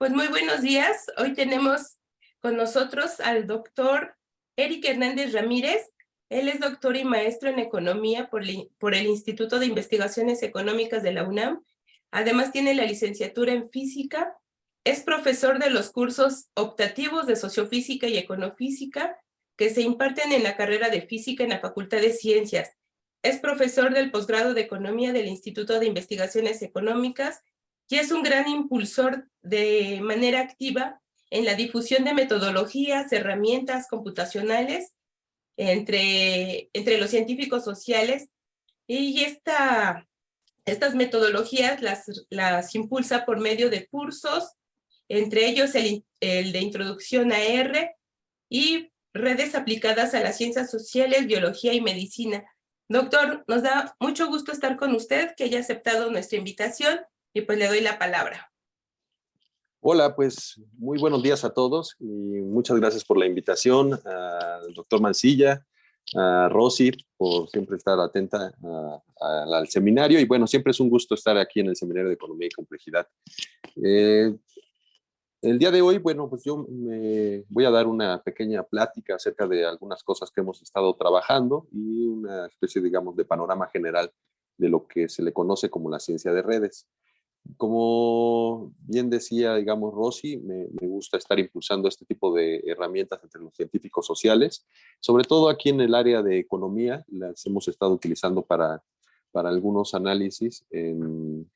Pues muy buenos días. Hoy tenemos con nosotros al doctor Eric Hernández Ramírez. Él es doctor y maestro en economía por el Instituto de Investigaciones Económicas de la UNAM. Además tiene la licenciatura en física. Es profesor de los cursos optativos de sociofísica y econofísica que se imparten en la carrera de física en la Facultad de Ciencias. Es profesor del posgrado de economía del Instituto de Investigaciones Económicas y es un gran impulsor de manera activa en la difusión de metodologías, herramientas computacionales entre los científicos sociales, y estas metodologías las impulsa por medio de cursos, entre ellos el de introducción a R y redes aplicadas a las ciencias sociales, biología y medicina. Doctor, nos da mucho gusto estar con usted, que haya aceptado nuestra invitación, y pues le doy la palabra. Hola, pues muy buenos días a todos y muchas gracias por la invitación, al doctor Mancilla, a Rosy, por siempre estar atenta al seminario. Y bueno, siempre es un gusto estar aquí en el Seminario de Economía y Complejidad. El día de hoy, bueno, pues yo me voy a dar una pequeña plática acerca de algunas cosas que hemos estado trabajando y una especie, digamos, de panorama general de lo que se le conoce como la ciencia de redes. Como bien decía, digamos, Rosy, me gusta estar impulsando este tipo de herramientas entre los científicos sociales, sobre todo aquí en el área de economía. Las hemos estado utilizando para algunos análisis en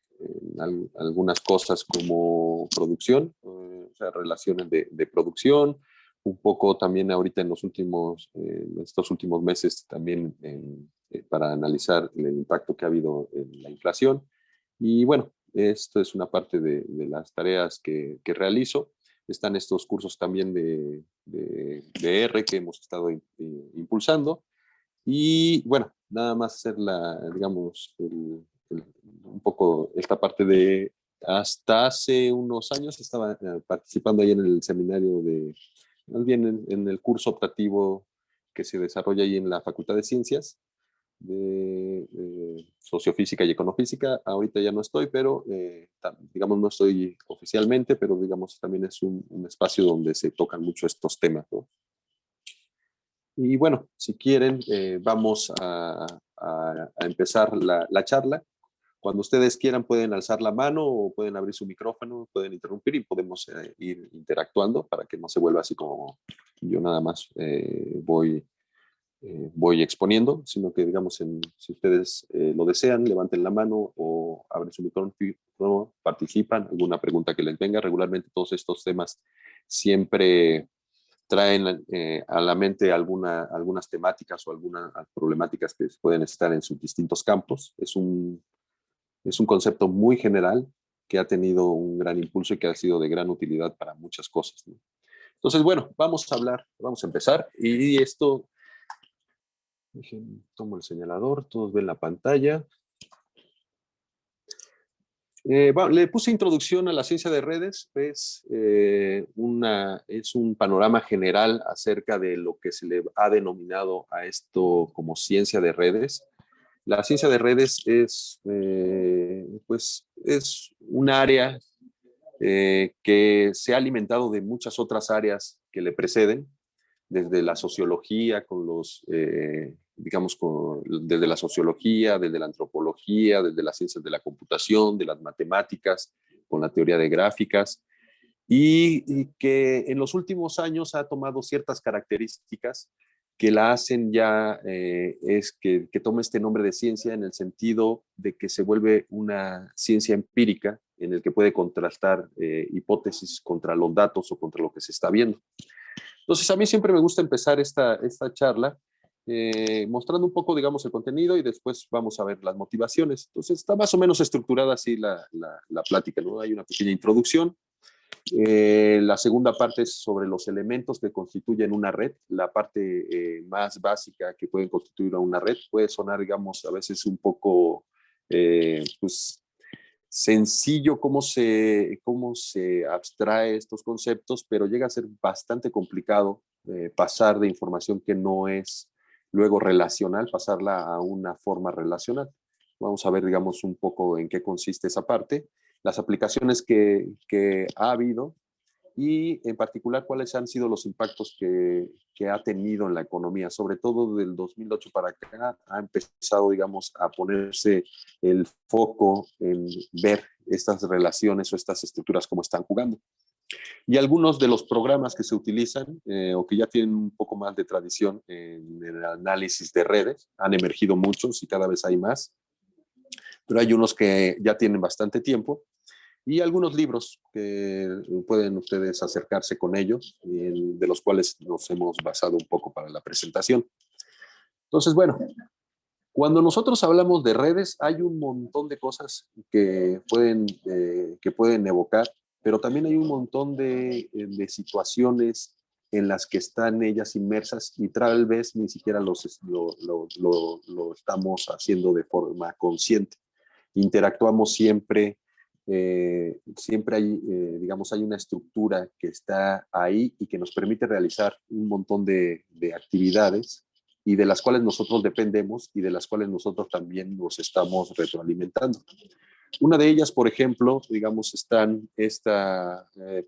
algunas cosas como producción, o sea, relaciones de producción, un poco también ahorita en estos últimos meses también para analizar el impacto que ha habido en la inflación. Y bueno, esto es una parte de las tareas que realizo. Están estos cursos también de R que hemos estado impulsando. Y bueno, nada más hacer digamos, un poco esta parte de hasta hace unos años estaba participando ahí en el seminario más bien en el curso optativo que se desarrolla ahí en la Facultad de Ciencias de sociofísica y econofísica. Ahorita ya no estoy, pero digamos no estoy oficialmente, pero digamos también es un espacio donde se tocan mucho estos temas, ¿no? Y bueno, si quieren, vamos a empezar la charla. Cuando ustedes quieran pueden alzar la mano o pueden abrir su micrófono, pueden interrumpir y podemos ir interactuando para que no se vuelva así como yo nada más voy exponiendo, sino que digamos, si ustedes lo desean, levanten la mano o abren su micrófono, participan, alguna pregunta que les venga. Regularmente todos estos temas siempre traen a la mente algunas temáticas o algunas problemáticas que pueden estar en sus distintos campos. Es un concepto muy general que ha tenido un gran impulso y que ha sido de gran utilidad para muchas cosas, ¿no? Entonces, bueno, vamos a empezar. Y esto, tomo el señalador, todos ven la pantalla. Le puse introducción a la ciencia de redes. Es un panorama general acerca de lo que se le ha denominado a esto como ciencia de redes. La ciencia de redes pues, es un área que se ha alimentado de muchas otras áreas que le preceden, desde la sociología, desde la sociología, desde la antropología, desde las ciencias de la computación, de las matemáticas, con la teoría de gráficas, y que en los últimos años ha tomado ciertas características que la hacen ya, que toma este nombre de ciencia en el sentido de que se vuelve una ciencia empírica en el que puede contrastar hipótesis contra los datos o contra lo que se está viendo. Entonces, a mí siempre me gusta empezar esta charla mostrando un poco, digamos, el contenido y después vamos a ver las motivaciones. Entonces, está más o menos estructurada así la plática, ¿no? Hay una pequeña introducción. La segunda parte es sobre los elementos que constituyen una red. La parte más básica que pueden constituir a una red puede sonar, digamos, a veces un poco pues, sencillo cómo se abstrae estos conceptos, pero llega a ser bastante complicado pasar de información que no es luego relacional, pasarla a una forma relacional. Vamos a ver, digamos, un poco en qué consiste esa parte. Las aplicaciones que ha habido y en particular cuáles han sido los impactos que ha tenido en la economía. Sobre todo del 2008 para acá ha empezado, digamos, a ponerse el foco en ver estas relaciones o estas estructuras cómo están jugando. Y algunos de los programas que se utilizan o que ya tienen un poco más de tradición en el análisis de redes, han emergido muchos y cada vez hay más, pero hay unos que ya tienen bastante tiempo y algunos libros que pueden ustedes acercarse con ellos, de los cuales nos hemos basado un poco para la presentación. Entonces, bueno, cuando nosotros hablamos de redes, hay un montón de cosas que pueden evocar, pero también hay un montón de situaciones en las que están ellas inmersas y tal vez ni siquiera lo estamos haciendo de forma consciente. Interactuamos siempre hay, digamos, hay una estructura que está ahí y que nos permite realizar un montón de actividades y de las cuales nosotros dependemos y de las cuales nosotros también nos estamos retroalimentando. Una de ellas, por ejemplo, digamos,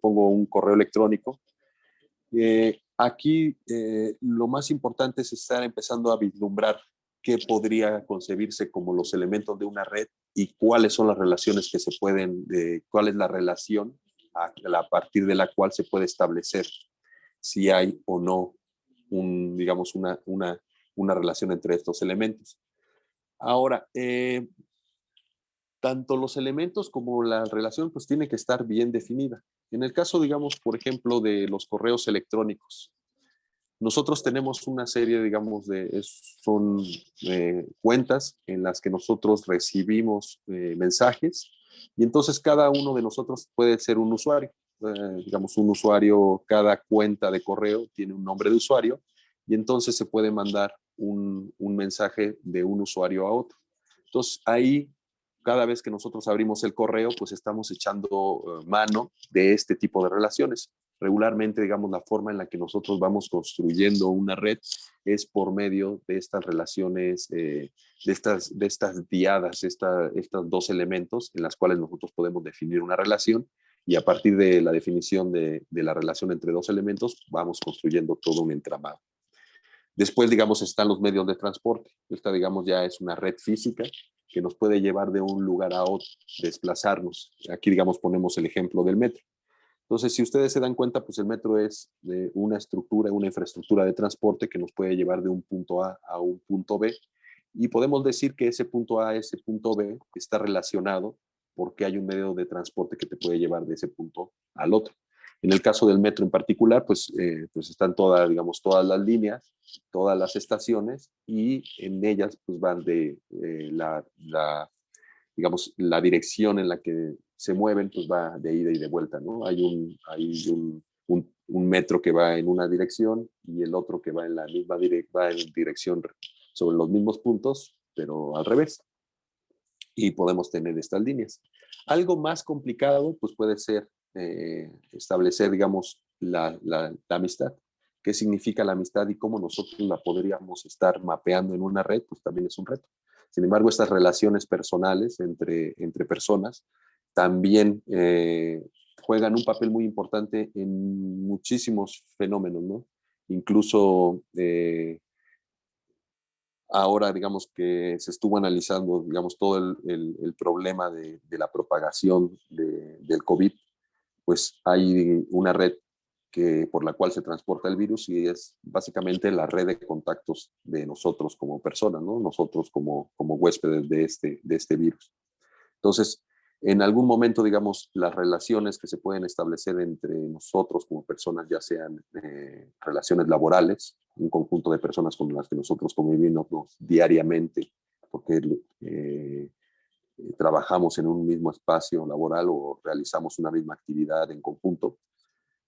pongo un correo electrónico. Aquí lo más importante es estar empezando a vislumbrar qué podría concebirse como los elementos de una red y cuáles son las relaciones que se pueden, cuál es la relación a partir de la cual se puede establecer si hay o no digamos, una relación entre estos elementos. Ahora, tanto los elementos como la relación pues tiene que estar bien definida. En el caso, digamos, por ejemplo, de los correos electrónicos, nosotros tenemos una serie, digamos, son cuentas en las que nosotros recibimos mensajes y entonces cada uno de nosotros puede ser un usuario. Digamos, un usuario, cada cuenta de correo tiene un nombre de usuario y entonces se puede mandar un mensaje de un usuario a otro. Entonces ahí, cada vez que nosotros abrimos el correo, pues estamos echando mano de este tipo de relaciones. Regularmente, digamos, la forma en la que nosotros vamos construyendo una red es por medio de estas relaciones, de estas diadas, estos dos elementos en las cuales nosotros podemos definir una relación y a partir de la definición de la relación entre dos elementos vamos construyendo todo un entramado. Después, digamos, están los medios de transporte. Esta, digamos, ya es una red física que nos puede llevar de un lugar a otro, desplazarnos. Aquí, digamos, ponemos el ejemplo del metro. Entonces, si ustedes se dan cuenta, pues el metro es una estructura, una infraestructura de transporte que nos puede llevar de un punto A un punto B. Y podemos decir que ese punto A, ese punto B está relacionado porque hay un medio de transporte que te puede llevar de ese punto al otro. En el caso del metro en particular, pues están todas, digamos, todas las líneas, todas las estaciones y en ellas pues van digamos, la dirección en la que se mueven, pues va de ida y de vuelta, ¿no? Hay un metro que va en una dirección y el otro que va en la misma dirección sobre los mismos puntos, pero al revés. Y podemos tener estas líneas. Algo más complicado, pues puede ser establecer, digamos, la amistad. ¿Qué significa la amistad y cómo nosotros la podríamos estar mapeando en una red? Pues también es un reto. Sin embargo, estas relaciones personales entre personas también juegan un papel muy importante en muchísimos fenómenos, ¿no? Incluso ahora, digamos que se estuvo analizando, digamos, todo el problema de la propagación del COVID, pues hay una red por la cual se transporta el virus y es básicamente la red de contactos de nosotros como personas, ¿no? Nosotros como huéspedes de este virus. Entonces, en algún momento, digamos, las relaciones que se pueden establecer entre nosotros como personas, ya sean relaciones laborales, un conjunto de personas con las que nosotros convivimos diariamente, porque trabajamos en un mismo espacio laboral o realizamos una misma actividad en conjunto,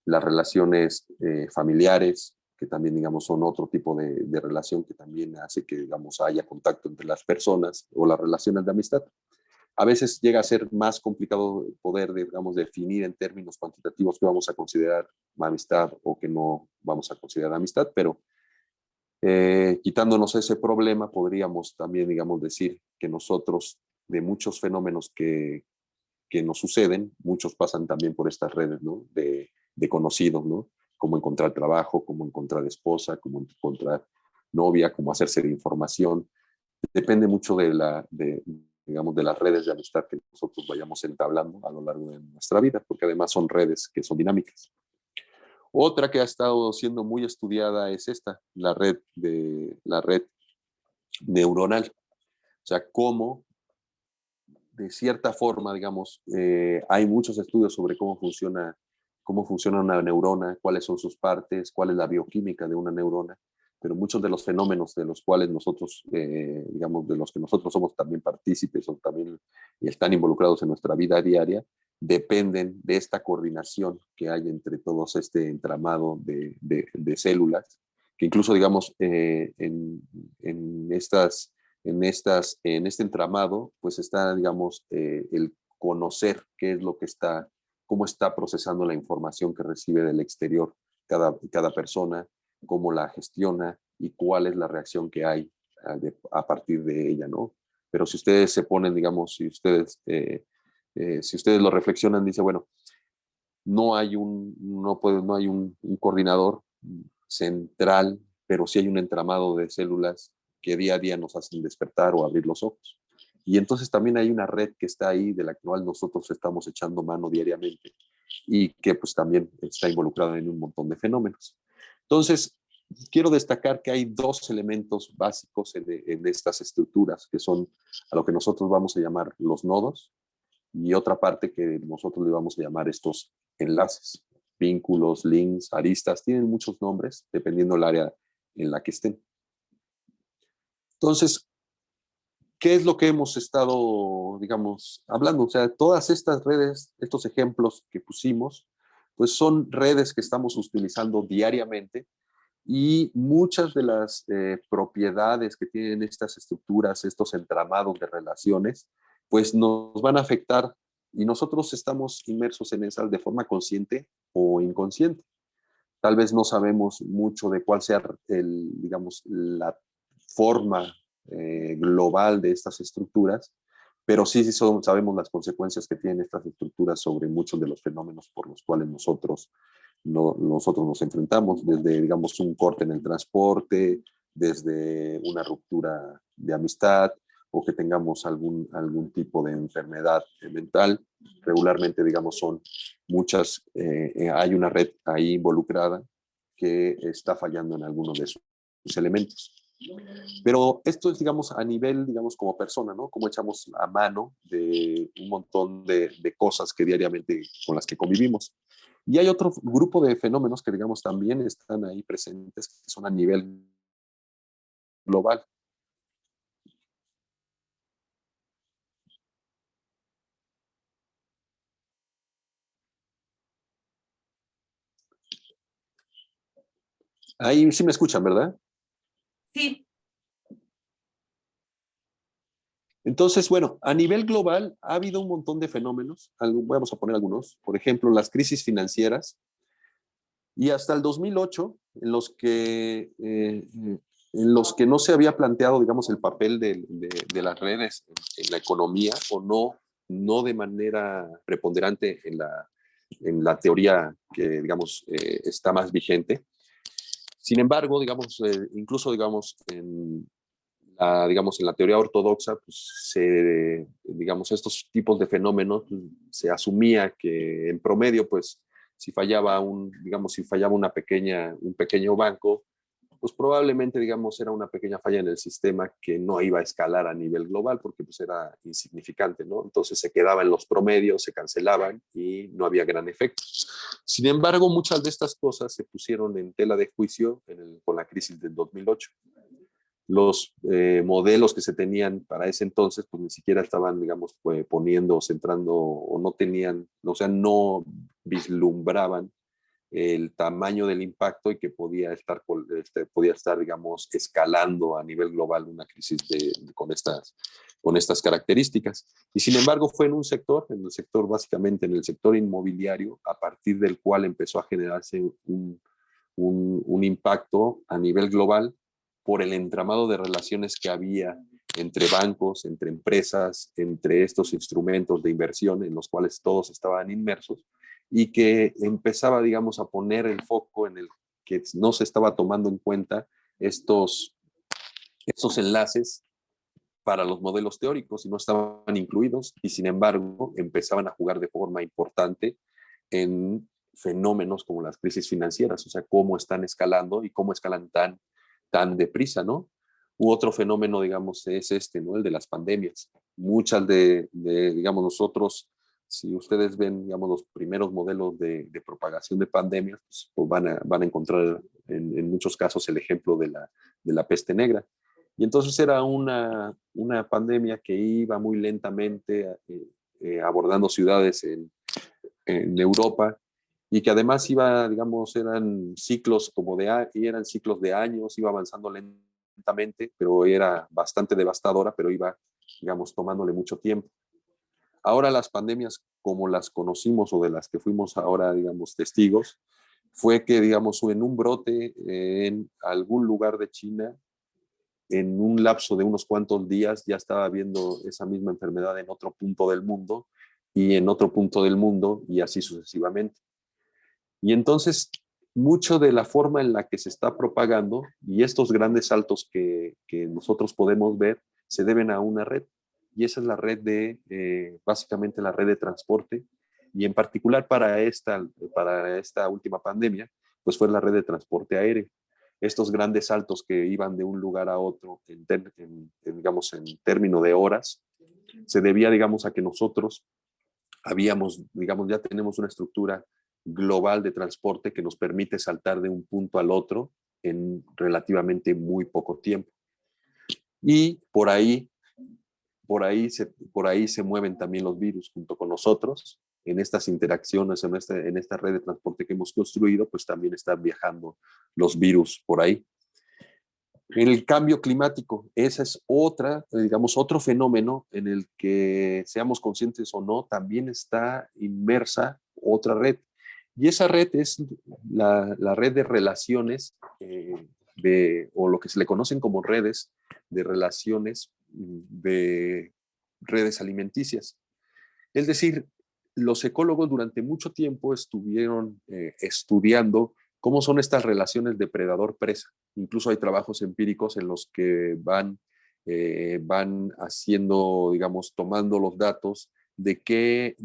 las relaciones familiares, que también, digamos, son otro tipo de relación que también hace que, digamos, haya contacto entre las personas o las relaciones de amistad. A veces llega a ser más complicado poder, digamos, definir en términos cuantitativos qué vamos a considerar amistad o que no vamos a considerar amistad, pero quitándonos ese problema, podríamos también, digamos, decir que nosotros, de muchos fenómenos que nos suceden, muchos pasan también por estas redes, ¿no? de conocidos, ¿no? Cómo encontrar trabajo, cómo encontrar esposa, cómo encontrar novia, cómo hacerse de información. Depende mucho digamos, de las redes de amistad que nosotros vayamos entablando a lo largo de nuestra vida, porque además son redes que son dinámicas. Otra que ha estado siendo muy estudiada es esta, la red neuronal. O sea, cómo, de cierta forma, digamos, hay muchos estudios sobre cómo funciona una neurona, cuáles son sus partes, cuál es la bioquímica de una neurona, pero muchos de los fenómenos de los cuales nosotros, digamos, de los que nosotros somos también partícipes o también están involucrados en nuestra vida diaria, dependen de esta coordinación que hay entre todos este entramado de células, que incluso, digamos, en este entramado, pues está, digamos, el conocer qué es lo que está, cómo está procesando la información que recibe del exterior cada persona, cómo la gestiona y cuál es la reacción que hay a partir de ella, ¿no? Pero si ustedes se ponen, digamos, si ustedes lo reflexionan, dice, bueno, no hay un coordinador central, pero sí hay un entramado de células que día a día nos hacen despertar o abrir los ojos. Y entonces también hay una red que está ahí, de la cual nosotros estamos echando mano diariamente y que pues también está involucrada en un montón de fenómenos. Entonces, quiero destacar que hay dos elementos básicos en estas estructuras, que son a lo que nosotros vamos a llamar los nodos, y otra parte que nosotros le vamos a llamar estos enlaces, vínculos, links, aristas, tienen muchos nombres dependiendo del área en la que estén. Entonces, ¿qué es lo que hemos estado, digamos, hablando? O sea, todas estas redes, estos ejemplos que pusimos, pues son redes que estamos utilizando diariamente y muchas de las propiedades que tienen estas estructuras, estos entramados de relaciones, pues nos van a afectar y nosotros estamos inmersos en esas de forma consciente o inconsciente. Tal vez no sabemos mucho de cuál sea digamos, la forma global de estas estructuras, pero sí sabemos las consecuencias que tienen estas estructuras sobre muchos de los fenómenos por los cuales nosotros nos enfrentamos, desde, digamos, un corte en el transporte, desde una ruptura de amistad o que tengamos algún tipo de enfermedad mental. Regularmente, digamos, son muchas, hay una red ahí involucrada que está fallando en alguno de sus elementos. Pero esto es, digamos, a nivel, digamos, como persona, ¿no? Como echamos a mano de un montón de cosas que diariamente con las que convivimos. Y hay otro grupo de fenómenos que, digamos, también están ahí presentes, que son a nivel global. Ahí sí me escuchan, ¿verdad? Sí. Entonces, bueno, a nivel global ha habido un montón de fenómenos, vamos a poner algunos, por ejemplo, las crisis financieras, y hasta el 2008, en los que no se había planteado, digamos, el papel de las redes en la economía, o no de manera preponderante en la teoría que, digamos, está más vigente. Sin embargo, digamos, incluso, digamos, en la teoría ortodoxa, pues digamos, estos tipos de fenómenos, pues, se asumía que en promedio, pues, si fallaba un pequeño banco, pues probablemente, digamos, era una pequeña falla en el sistema que no iba a escalar a nivel global porque pues era insignificante, ¿no? Entonces se quedaba en los promedios, se cancelaban y no había gran efecto. Sin embargo, muchas de estas cosas se pusieron en tela de juicio con la crisis del 2008. Los modelos que se tenían para ese entonces, pues ni siquiera estaban, digamos, poniendo, centrando, o no tenían, o sea, no vislumbraban el tamaño del impacto y que podía estar, digamos, escalando a nivel global una crisis con estas características. Y sin embargo fue básicamente en el sector inmobiliario, a partir del cual empezó a generarse un impacto a nivel global por el entramado de relaciones que había entre bancos, entre empresas, entre estos instrumentos de inversión en los cuales todos estaban inmersos, y que empezaba, digamos, a poner el foco en el que no se estaba tomando en cuenta estos enlaces para los modelos teóricos y no estaban incluidos y sin embargo empezaban a jugar de forma importante en fenómenos como las crisis financieras, o sea, cómo están escalando y cómo escalan tan deprisa, ¿no? U otro fenómeno, digamos, es ¿no? El de las pandemias. Muchas digamos, nosotros, si ustedes ven, digamos, los primeros modelos de propagación de pandemias, pues van a encontrar en muchos casos el ejemplo de la peste negra. Y entonces era una pandemia que iba muy lentamente abordando ciudades en Europa y que además iba, digamos, eran ciclos eran ciclos de años, iba avanzando lentamente, pero era bastante devastadora, pero iba, digamos, tomándole mucho tiempo. Ahora las pandemias como las conocimos o de las que fuimos ahora, digamos, testigos, fue que, digamos, en un brote en algún lugar de China, en un lapso de unos cuantos días ya estaba viendo esa misma enfermedad en otro punto del mundo y en otro punto del mundo y así sucesivamente. Y entonces, mucho de la forma en la que se está propagando y estos grandes saltos que nosotros podemos ver se deben a una red. Y esa es la red básicamente la red de transporte. Y en particular para esta última pandemia, pues fue la red de transporte aéreo. Estos grandes saltos que iban de un lugar a otro, digamos, en término de horas, se debía, digamos, a que nosotros digamos, ya tenemos una estructura global de transporte que nos permite saltar de un punto al otro en relativamente muy poco tiempo. Y por ahí se mueven también los virus junto con nosotros. En estas interacciones, en esta red de transporte que hemos construido, pues también están viajando los virus por ahí. El cambio climático, esa es digamos, otro fenómeno en el que, seamos conscientes o no, también está inmersa otra red. Y esa red es la red de relaciones, o lo que se le conocen como redes de relaciones de redes alimenticias. Es decir, los ecólogos durante mucho tiempo estuvieron estudiando cómo son estas relaciones depredador-presa. Incluso hay trabajos empíricos en los que van haciendo, digamos, tomando los datos de qué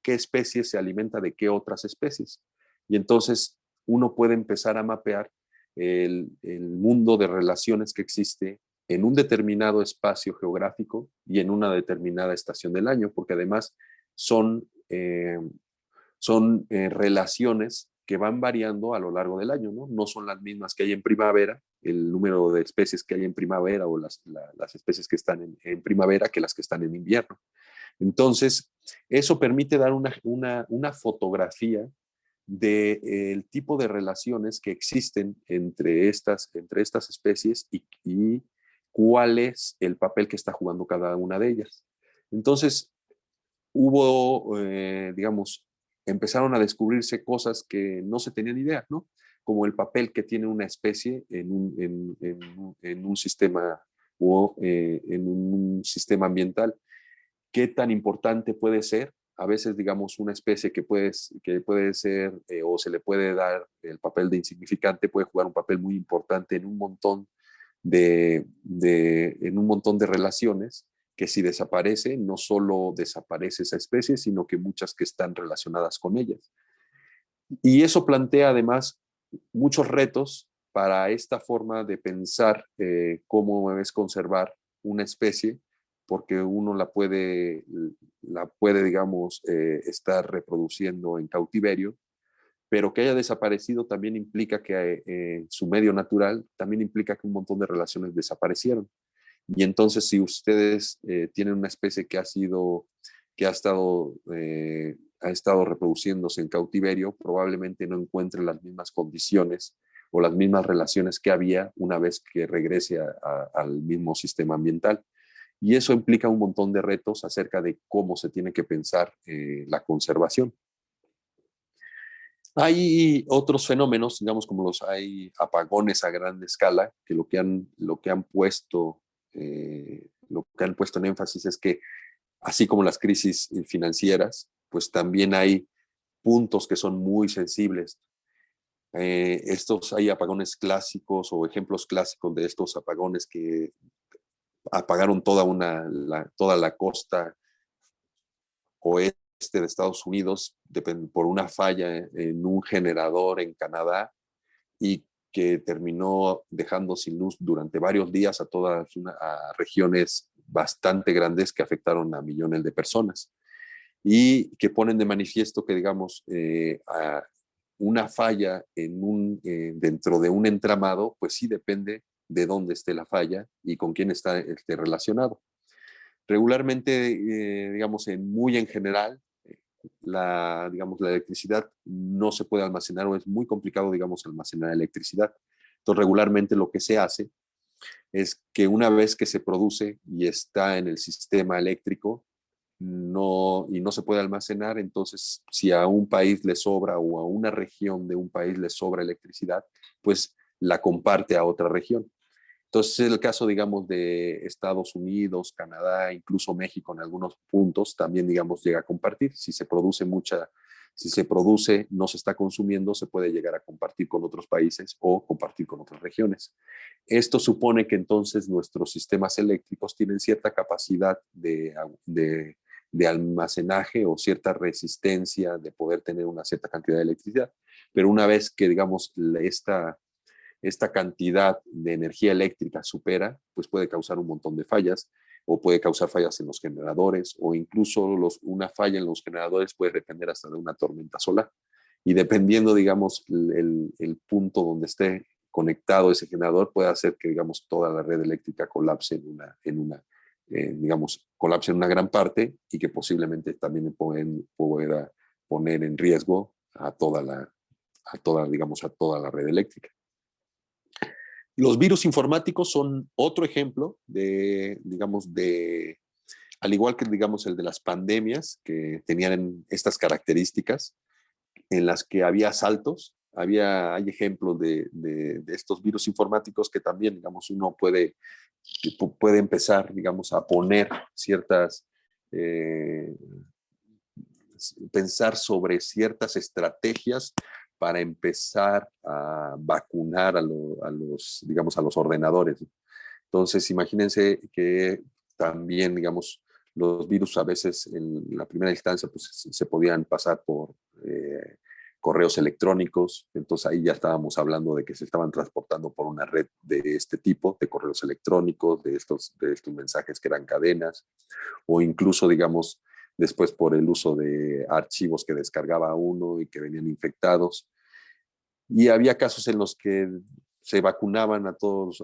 especie se alimenta de qué otras especies. Y entonces uno puede empezar a mapear el mundo de relaciones que existe en un determinado espacio geográfico y en una determinada estación del año, porque además son relaciones que van variando a lo largo del año, ¿no? No son las mismas que hay en primavera, el número de especies que hay en primavera o las especies que están en primavera que las que están en invierno. Entonces, eso permite dar una fotografía del tipo de relaciones que existen entre estas especies y cuál es el papel que está jugando cada una de ellas. Entonces, digamos, empezaron a descubrirse cosas que no se tenían idea, ¿no? Como el papel que tiene una especie en un sistema o en un sistema ambiental. ¿Qué tan importante puede ser? A veces, digamos, una especie que puede ser o se le puede dar el papel de insignificante, puede jugar un papel muy importante en un montón en un montón de relaciones que si desaparece, no solo desaparece esa especie, sino que muchas que están relacionadas con ellas. Y eso plantea además muchos retos para esta forma de pensar cómo es conservar una especie, porque uno la puede digamos, estar reproduciendo en cautiverio, pero que haya desaparecido también implica que su medio natural también implica que un montón de relaciones desaparecieron. Y entonces, si ustedes tienen una especie que ha estado reproduciéndose en cautiverio, probablemente no encuentren las mismas condiciones o las mismas relaciones que había una vez que regrese al mismo sistema ambiental. Y eso implica un montón de retos acerca de cómo se tiene que pensar la conservación. Hay otros fenómenos, digamos, como hay apagones a gran escala, que lo que han puesto en énfasis es que, así como las crisis financieras, pues también hay puntos que son muy sensibles. Hay apagones clásicos o ejemplos clásicos de estos apagones que apagaron toda la costa oeste de Estados Unidos por una falla en un generador en Canadá y que terminó dejando sin luz durante varios días a regiones bastante grandes que afectaron a millones de personas y que ponen de manifiesto que, digamos, una falla dentro de un entramado, pues sí depende de dónde esté la falla y con quién esté relacionado. Regularmente, digamos, muy en general, digamos, la electricidad no se puede almacenar o es muy complicado, digamos, almacenar electricidad. Entonces, regularmente lo que se hace es que una vez que se produce y está en el sistema eléctrico y no se puede almacenar, entonces si a un país le sobra o a una región de un país le sobra electricidad, pues la comparte a otra región. Entonces, es el caso, digamos, de Estados Unidos, Canadá, incluso México en algunos puntos, también, digamos, llega a compartir. Si se produce, no se está consumiendo, se puede llegar a compartir con otros países o compartir con otras regiones. Esto supone que entonces nuestros sistemas eléctricos tienen cierta capacidad de almacenaje o cierta resistencia de poder tener una cierta cantidad de electricidad. Pero una vez que, digamos, esta cantidad de energía eléctrica supera, pues puede causar un montón de fallas o puede causar fallas en los generadores o incluso una falla en los generadores puede depender hasta de una tormenta solar. Y dependiendo, digamos, el punto donde esté conectado ese generador puede hacer que, digamos, toda la red eléctrica colapse digamos, colapse en una gran parte y que posiblemente también pueda poner en riesgo digamos, a toda la red eléctrica. Los virus informáticos son otro ejemplo digamos, al igual que, digamos, el de las pandemias, que tenían estas características en las que había saltos, hay ejemplos de estos virus informáticos que también, digamos, uno puede empezar, digamos, a poner pensar sobre ciertas estrategias para empezar a vacunar digamos, a los ordenadores. Entonces, imagínense que también, digamos, los virus a veces en la primera instancia pues, se podían pasar por correos electrónicos, entonces ahí ya estábamos hablando de que se estaban transportando por una red de este tipo, de correos electrónicos, de estos mensajes que eran cadenas, o incluso, digamos, después por el uso de archivos que descargaba uno y que venían infectados. Y había casos en los que se vacunaban a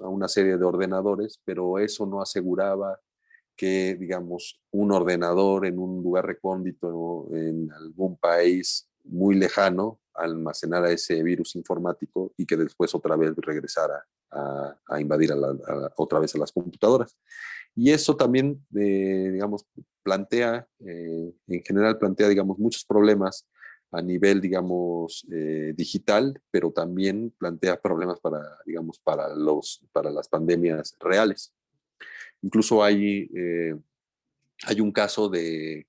una serie de ordenadores, pero eso no aseguraba que, digamos, un ordenador en un lugar recóndito en algún país muy lejano almacenara ese virus informático y que después otra vez regresara a invadir otra vez a las computadoras. Y eso también, digamos, en general plantea, digamos, muchos problemas a nivel, digamos, digital, pero también plantea problemas digamos, para las pandemias reales. Incluso hay un caso de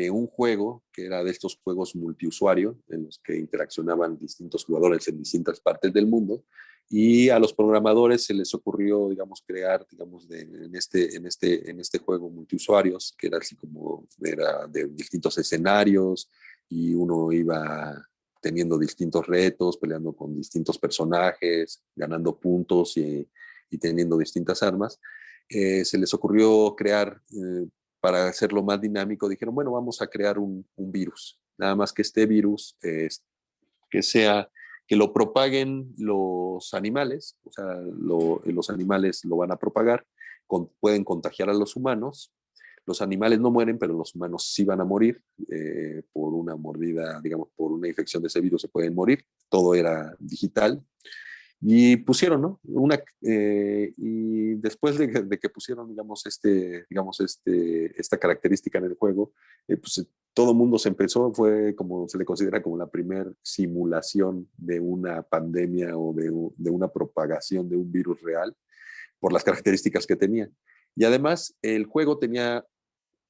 un juego que era de estos juegos multiusuario en los que interaccionaban distintos jugadores en distintas partes del mundo y a los programadores se les ocurrió, digamos, crear, digamos, en este juego multiusuarios, que era así como, era de distintos escenarios y uno iba teniendo distintos retos, peleando con distintos personajes, ganando puntos y teniendo distintas armas. Se les ocurrió crear para hacerlo más dinámico, dijeron, bueno, vamos a crear un virus. Nada más que este virus que lo propaguen los animales, o sea, los animales lo van a propagar, pueden contagiar a los humanos. Los animales no mueren, pero los humanos sí van a morir por una mordida, digamos, por una infección de ese virus se pueden morir. Todo era digital. Y pusieron, ¿no? Y después de que pusieron, digamos, esta característica en el juego, pues todo el mundo se empezó, fue como se le considera como la primera simulación de una pandemia o de una propagación de un virus real por las características que tenía. Y además el juego tenía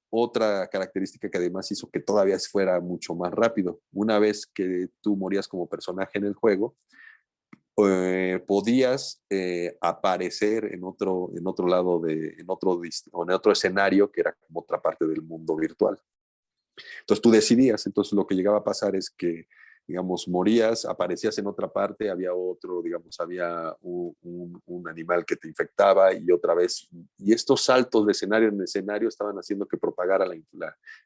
otra característica que además hizo que todavía fuera mucho más rápido. Una vez que tú morías como personaje en el juego, podías aparecer en otro lado, o en otro escenario que era como otra parte del mundo virtual. Entonces tú decidías, entonces lo que llegaba a pasar es que, digamos, morías, aparecías en otra parte, había otro, digamos, había un animal que te infectaba y otra vez, y estos saltos de escenario en escenario estaban haciendo que propagara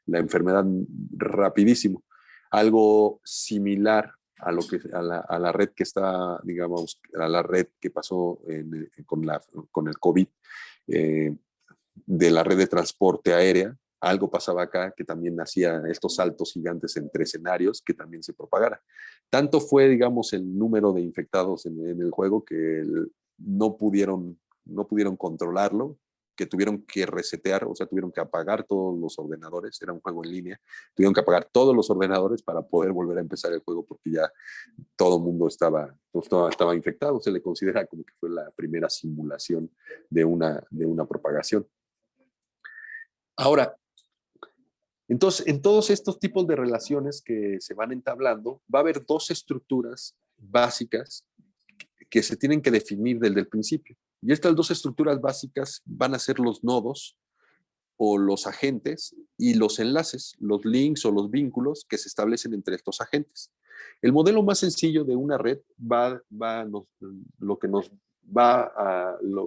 la enfermedad rapidísimo. Algo similar a a la red que está, digamos, a la red que pasó con el COVID, eh, de la red de transporte aérea. Algo pasaba acá que también hacía estos saltos gigantes entre escenarios que también se propagara. Tanto fue, digamos, el número de infectados en el juego que no pudieron controlarlo, que tuvieron que resetear, o sea, tuvieron que apagar todos los ordenadores, era un juego en línea, tuvieron que apagar todos los ordenadores para poder volver a empezar el juego porque ya todo el mundo estaba infectado. Se le considera como que fue la primera simulación de una propagación. Ahora, entonces, en todos estos tipos de relaciones que se van entablando, va a haber dos estructuras básicas que se tienen que definir desde el principio. Y estas dos estructuras básicas van a ser los nodos o los agentes y los enlaces, los links o los vínculos que se establecen entre estos agentes. El modelo más sencillo de una red lo que nos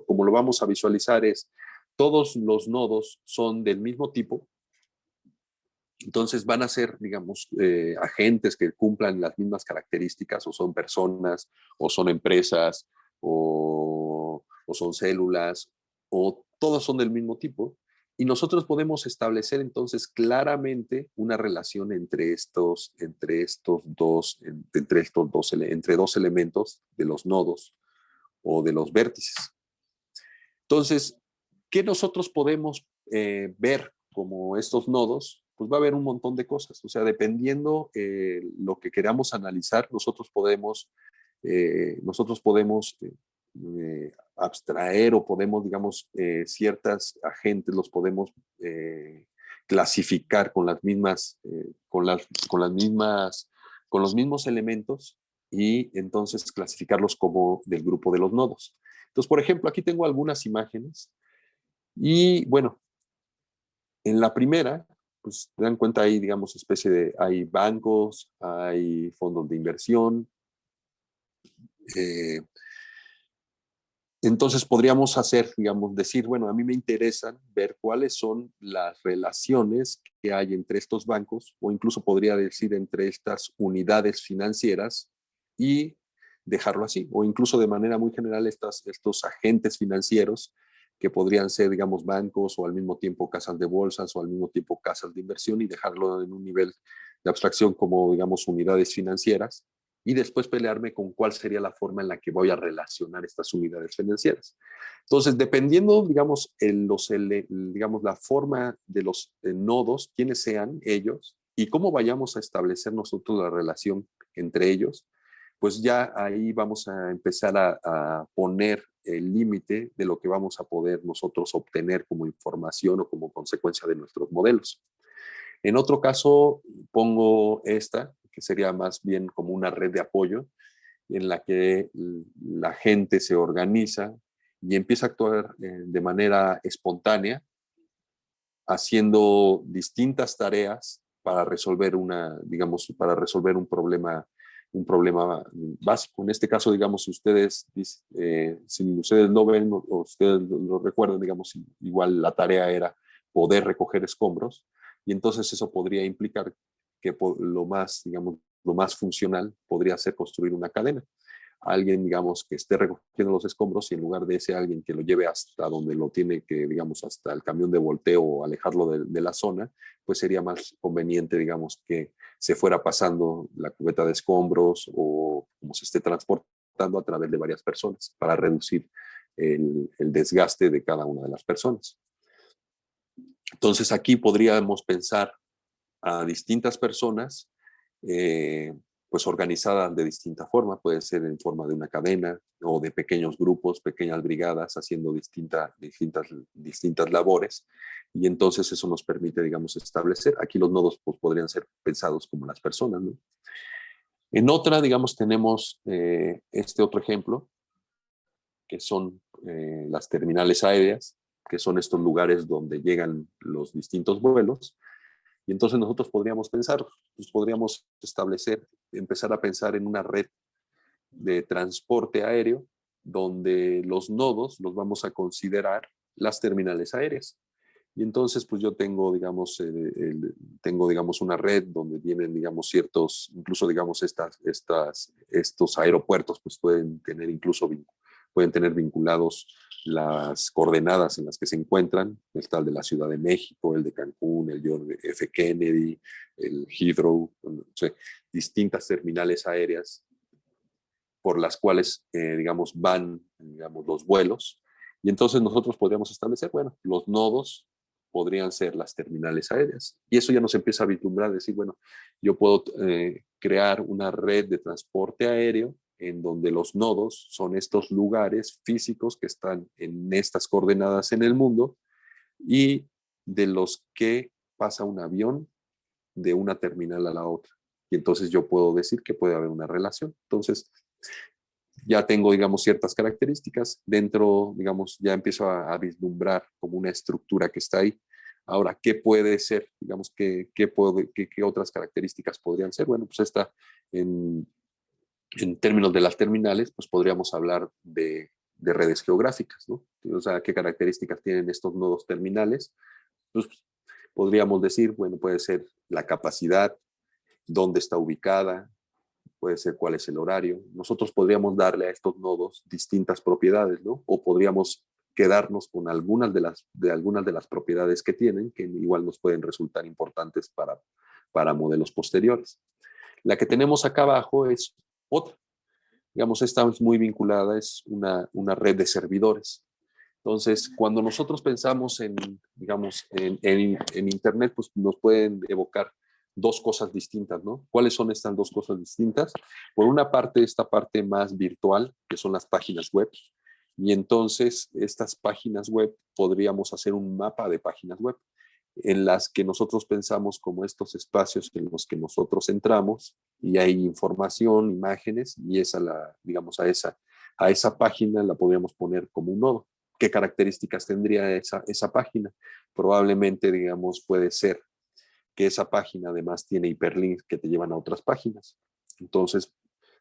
como lo vamos a visualizar es todos los nodos son del mismo tipo. Entonces van a ser, digamos, agentes que cumplan las mismas características, o son personas, o son empresas, o son células, o todos son del mismo tipo. Y nosotros podemos establecer entonces claramente una relación entre dos elementos de los nodos o de los vértices. Entonces, ¿qué nosotros podemos ver como estos nodos? Pues va a haber un montón de cosas. O sea, dependiendo lo que queramos analizar, nosotros podemos abstraer o podemos, digamos, ciertas agentes los podemos clasificar con las mismas, con los mismos elementos y entonces clasificarlos como del grupo de los nodos. Entonces, por ejemplo, aquí tengo algunas imágenes y bueno, en la primera, pues te dan cuenta ahí, digamos, hay bancos, hay fondos de inversión. Entonces podríamos decir, bueno, a mí me interesan ver cuáles son las relaciones que hay entre estos bancos, o incluso podría decir entre estas unidades financieras, y dejarlo así, o incluso de manera muy general estos agentes financieros que podrían ser, digamos, bancos o al mismo tiempo casas de bolsas o al mismo tiempo casas de inversión, y dejarlo en un nivel de abstracción como, digamos, unidades financieras, y después pelearme con cuál sería la forma en la que voy a relacionar estas unidades financieras. Entonces, dependiendo, digamos, digamos la forma de los nodos, quiénes sean ellos y cómo vayamos a establecer nosotros la relación entre ellos, pues ya ahí vamos a empezar a poner el límite de lo que vamos a poder nosotros obtener como información o como consecuencia de nuestros modelos. En otro caso, pongo esta, que sería más bien como una red de apoyo, en la que la gente se organiza y empieza a actuar de manera espontánea, haciendo distintas tareas para resolver para resolver un problema básico. En este caso, digamos, si ustedes lo ven o ustedes lo recuerdan, digamos, igual la tarea era poder recoger escombros, y entonces eso podría implicar que digamos, lo más funcional podría ser construir una cadena. Alguien, digamos, que esté recogiendo los escombros, y en lugar de ese alguien que lo lleve hasta donde lo tiene que, digamos, hasta el camión de volteo o alejarlo de la zona, pues sería más conveniente, digamos, que se fuera pasando la cubeta de escombros o como se esté transportando a través de varias personas para reducir el desgaste de cada una de las personas. Entonces aquí podríamos pensar a distintas personas pues organizada de distinta forma, puede ser en forma de una cadena o de pequeños grupos, pequeñas brigadas haciendo distintas labores, y entonces eso nos permite, digamos, establecer. Aquí los nodos pues, podrían ser pensados como las personas, ¿no? En otra, digamos, tenemos este otro ejemplo, que son las terminales aéreas, que son estos lugares donde llegan los distintos vuelos. Y entonces nosotros podríamos pensar, pues podríamos establecer, empezar a pensar en una red de transporte aéreo donde los nodos los vamos a considerar las terminales aéreas. Y entonces, pues yo tengo, digamos, digamos, una red donde vienen, digamos, ciertos, incluso, digamos, estos aeropuertos, pues pueden tener vinculados las coordenadas en las que se encuentran, el tal de la Ciudad de México, el de Cancún, el John F. Kennedy, el Heathrow, o sea, distintas terminales aéreas por las cuales, digamos, van, digamos, los vuelos. Y entonces nosotros podríamos establecer, bueno, los nodos podrían ser las terminales aéreas. Y eso ya nos empieza a vislumbrar, decir, bueno, yo puedo crear una red de transporte aéreo en donde los nodos son estos lugares físicos que están en estas coordenadas en el mundo y de los que pasa un avión de una terminal a la otra. Y entonces yo puedo decir que puede haber una relación. Entonces, ya tengo, digamos, ciertas características. Dentro, digamos, ya empiezo a vislumbrar como una estructura que está ahí. Ahora, ¿qué puede ser? Digamos, ¿qué otras características podrían ser? Bueno, pues esta, en términos de las terminales, pues podríamos hablar de redes geográficas, ¿no? O sea, ¿qué características tienen estos nodos terminales? Pues podríamos decir, bueno, puede ser la capacidad, dónde está ubicada, puede ser cuál es el horario. Nosotros podríamos darle a estos nodos distintas propiedades, ¿no? O podríamos quedarnos con algunas de las propiedades que tienen, que igual nos pueden resultar importantes para modelos posteriores. La que tenemos acá abajo es otra. Digamos, esta es muy vinculada, es una red de servidores. Entonces, cuando nosotros pensamos digamos, en Internet, pues nos pueden evocar dos cosas distintas, ¿no? ¿Cuáles son estas dos cosas distintas? Por una parte, esta parte más virtual, que son las páginas web, y entonces estas páginas web podríamos hacer un mapa de páginas web en las que nosotros pensamos como estos espacios en los que nosotros entramos y hay información, imágenes, y digamos, a esa página la podríamos poner como un nodo. ¿Qué características tendría esa página? Probablemente, digamos, puede ser que esa página además tiene hiperlinks que te llevan a otras páginas. Entonces,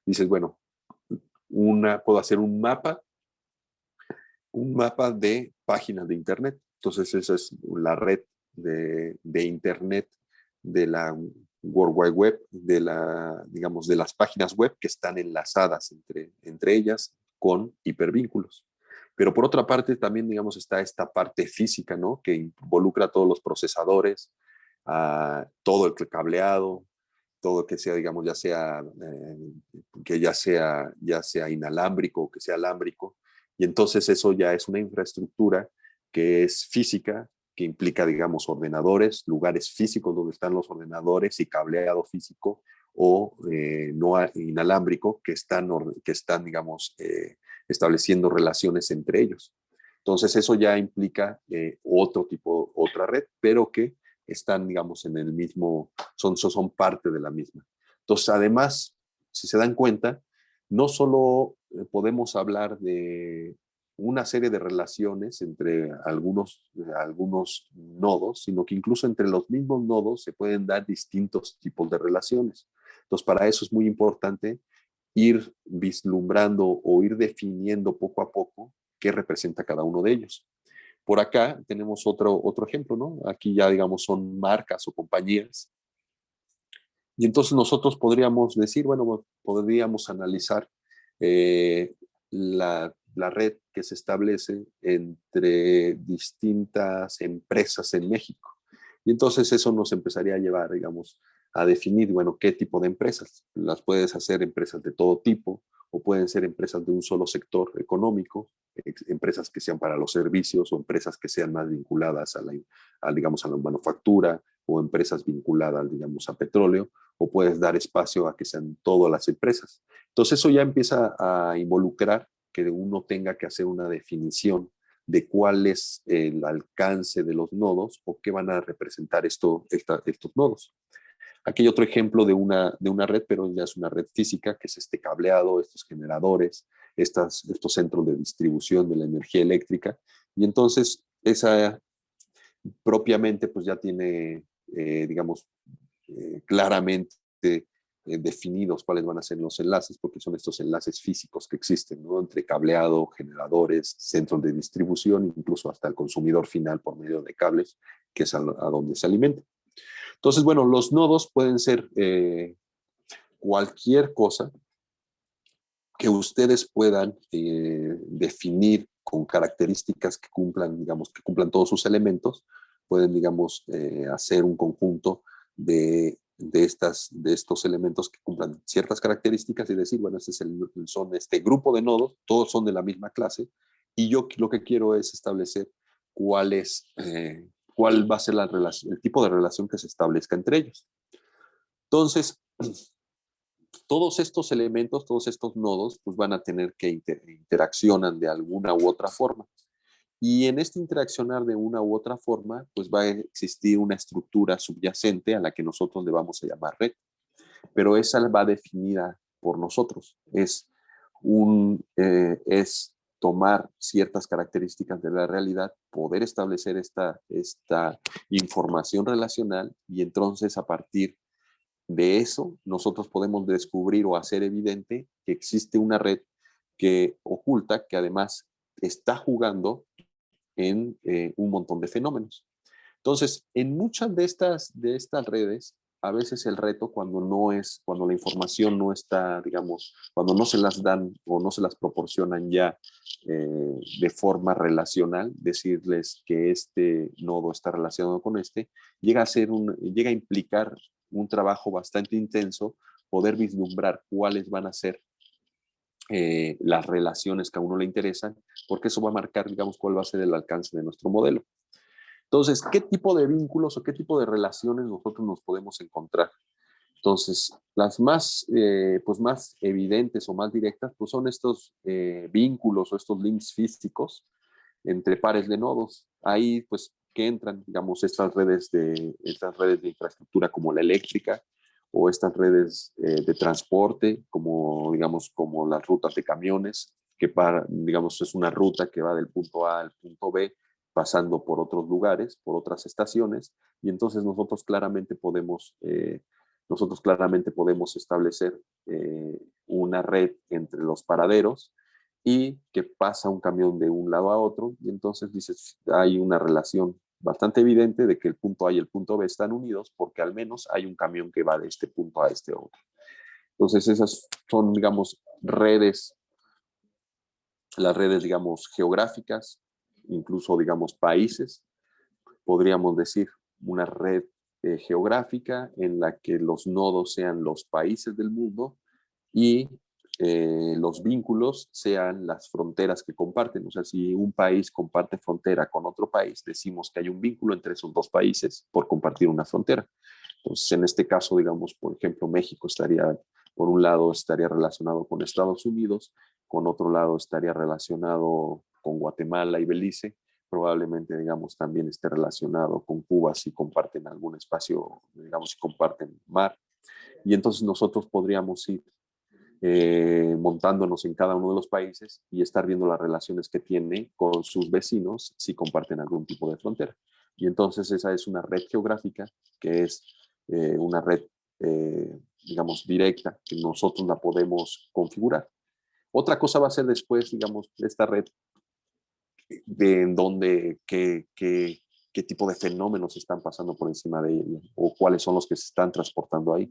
dices, bueno, puedo hacer un mapa de páginas de Internet. Entonces, esa es la red de Internet, de la World Wide Web, digamos, de las páginas web que están enlazadas entre ellas con hipervínculos. Pero por otra parte, también, digamos, está esta parte física, ¿no? Que involucra a todos los procesadores, a todo el cableado, todo que sea, digamos, ya sea inalámbrico o que sea alámbrico. Y entonces eso ya es una infraestructura que es física, que implica, digamos, ordenadores, lugares físicos donde están los ordenadores y cableado físico o no inalámbrico que están digamos, estableciendo relaciones entre ellos. Entonces eso ya implica otra red, pero que están, digamos, en el mismo, son parte de la misma. Entonces, además, si se dan cuenta, no solo podemos hablar de una serie de relaciones entre algunos nodos, sino que incluso entre los mismos nodos se pueden dar distintos tipos de relaciones. Entonces, para eso es muy importante ir vislumbrando o ir definiendo poco a poco qué representa cada uno de ellos. Por acá tenemos otro ejemplo, ¿no? Aquí ya, digamos, son marcas o compañías. Y entonces nosotros podríamos decir, bueno, podríamos analizar la red que se establece entre distintas empresas en México. Y entonces eso nos empezaría a llevar, digamos, a definir, bueno, qué tipo de empresas. Las puedes hacer empresas de todo tipo o pueden ser empresas de un solo sector económico, empresas que sean para los servicios o empresas que sean más vinculadas digamos, a la manufactura o empresas vinculadas, digamos, a petróleo, o puedes dar espacio a que sean todas las empresas. Entonces eso ya empieza a involucrar que uno tenga que hacer una definición de cuál es el alcance de los nodos o qué van a representar estos nodos. Aquí hay otro ejemplo de una red, pero ya es una red física, que es este cableado, estos generadores, estos centros de distribución de la energía eléctrica. Y entonces esa propiamente pues ya tiene, digamos, claramente definidos cuáles van a ser los enlaces, porque son estos enlaces físicos que existen, ¿no? Entre cableado, generadores, centros de distribución, incluso hasta el consumidor final por medio de cables, que es a donde se alimenta. Entonces, bueno, los nodos pueden ser cualquier cosa que ustedes puedan definir con características que cumplan, digamos, que cumplan todos sus elementos. Pueden, digamos, hacer un conjunto de estos elementos que cumplan ciertas características y decir, bueno, son este grupo de nodos, todos son de la misma clase, y yo lo que quiero es establecer cuál va a ser el tipo de relación que se establezca entre ellos. Entonces, todos estos elementos, todos estos nodos, pues van a tener que interaccionar de alguna u otra forma. Y en este interaccionar de una u otra forma, pues va a existir una estructura subyacente a la que nosotros le vamos a llamar red. Pero esa va definida por nosotros. Es tomar ciertas características de la realidad, poder establecer esta información relacional y entonces a partir de eso nosotros podemos descubrir o hacer evidente que existe una red que oculta, que además está jugando en un montón de fenómenos. Entonces, en muchas de estas redes, a veces el reto cuando la información no está, digamos, cuando no se las dan o no se las proporcionan ya de forma relacional, decirles que este nodo está relacionado con llega a implicar un trabajo bastante intenso, poder vislumbrar cuáles van a ser las relaciones que a uno le interesan, porque eso va a marcar, digamos, cuál va a ser el alcance de nuestro modelo. Entonces, ¿qué tipo de vínculos o qué tipo de relaciones nosotros nos podemos encontrar? Entonces, las más evidentes o más directas, pues son estos vínculos o estos links físicos entre pares de nodos. Ahí, pues, que entran, digamos, estas redes de infraestructura como la eléctrica o estas redes de transporte, como, digamos, como las rutas de camiones, digamos, es una ruta que va del punto A al punto B, pasando por otros lugares, por otras estaciones, y entonces nosotros claramente podemos establecer una red entre los paraderos y que pasa un camión de un lado a otro, y entonces dices, hay una relación bastante evidente de que el punto A y el punto B están unidos porque al menos hay un camión que va de este punto a este otro. Entonces esas son, digamos, las redes, digamos, geográficas, incluso, digamos, países. Podríamos decir una red geográfica en la que los nodos sean los países del mundo y los vínculos sean las fronteras que comparten. O sea, si un país comparte frontera con otro país, decimos que hay un vínculo entre esos dos países por compartir una frontera. Entonces, en este caso, digamos, por ejemplo, México por un lado, estaría relacionado con Estados Unidos, con otro lado estaría relacionado con Guatemala y Belice, probablemente, digamos, también esté relacionado con Cuba si comparten algún espacio, digamos, si comparten mar. Y entonces nosotros podríamos ir montándonos en cada uno de los países y estar viendo las relaciones que tiene con sus vecinos si comparten algún tipo de frontera. Y entonces esa es una red geográfica que es una red, digamos, directa, que nosotros la podemos configurar. Otra cosa va a ser después, digamos, esta red qué tipo de fenómenos están pasando por encima de ella o cuáles son los que se están transportando ahí.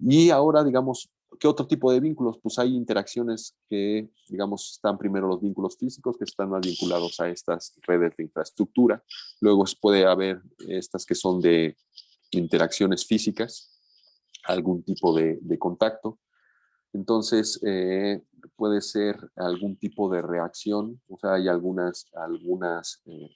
Y ahora, digamos, ¿qué otro tipo de vínculos? Pues hay interacciones que, digamos, están primero los vínculos físicos, que están más vinculados a estas redes de infraestructura. Luego puede haber estas que son de interacciones físicas, algún tipo de contacto. Entonces, puede ser algún tipo de reacción. O sea, hay algunas